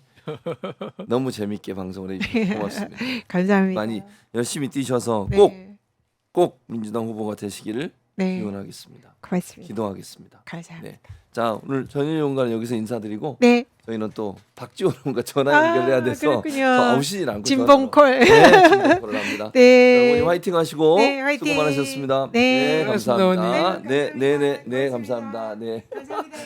너무 재밌게 방송을 해주셔서 고맙습니다. 감사합니다. 많이 열심히 뛰셔서 네. 꼭 민주당 후보가 되시기를 네. 기원하겠습니다. 고맙습니다. 기도하겠습니다. 감사합니다. 네. 자, 오늘 전현희 의원과는 여기서 인사드리고 네. 저희는 또 박지원 의원과 전화 연결해야 돼서 그렇군요. 더 아우시진 않고 진봉콜. 네, 진봉콜을 합니다. 네. 여러분 화이팅 하시고 네, 화이팅. 수고 많으셨습니다. 네. 감사합니다. 고맙습니다, 네, 감사합니다. 네. 감사합니다.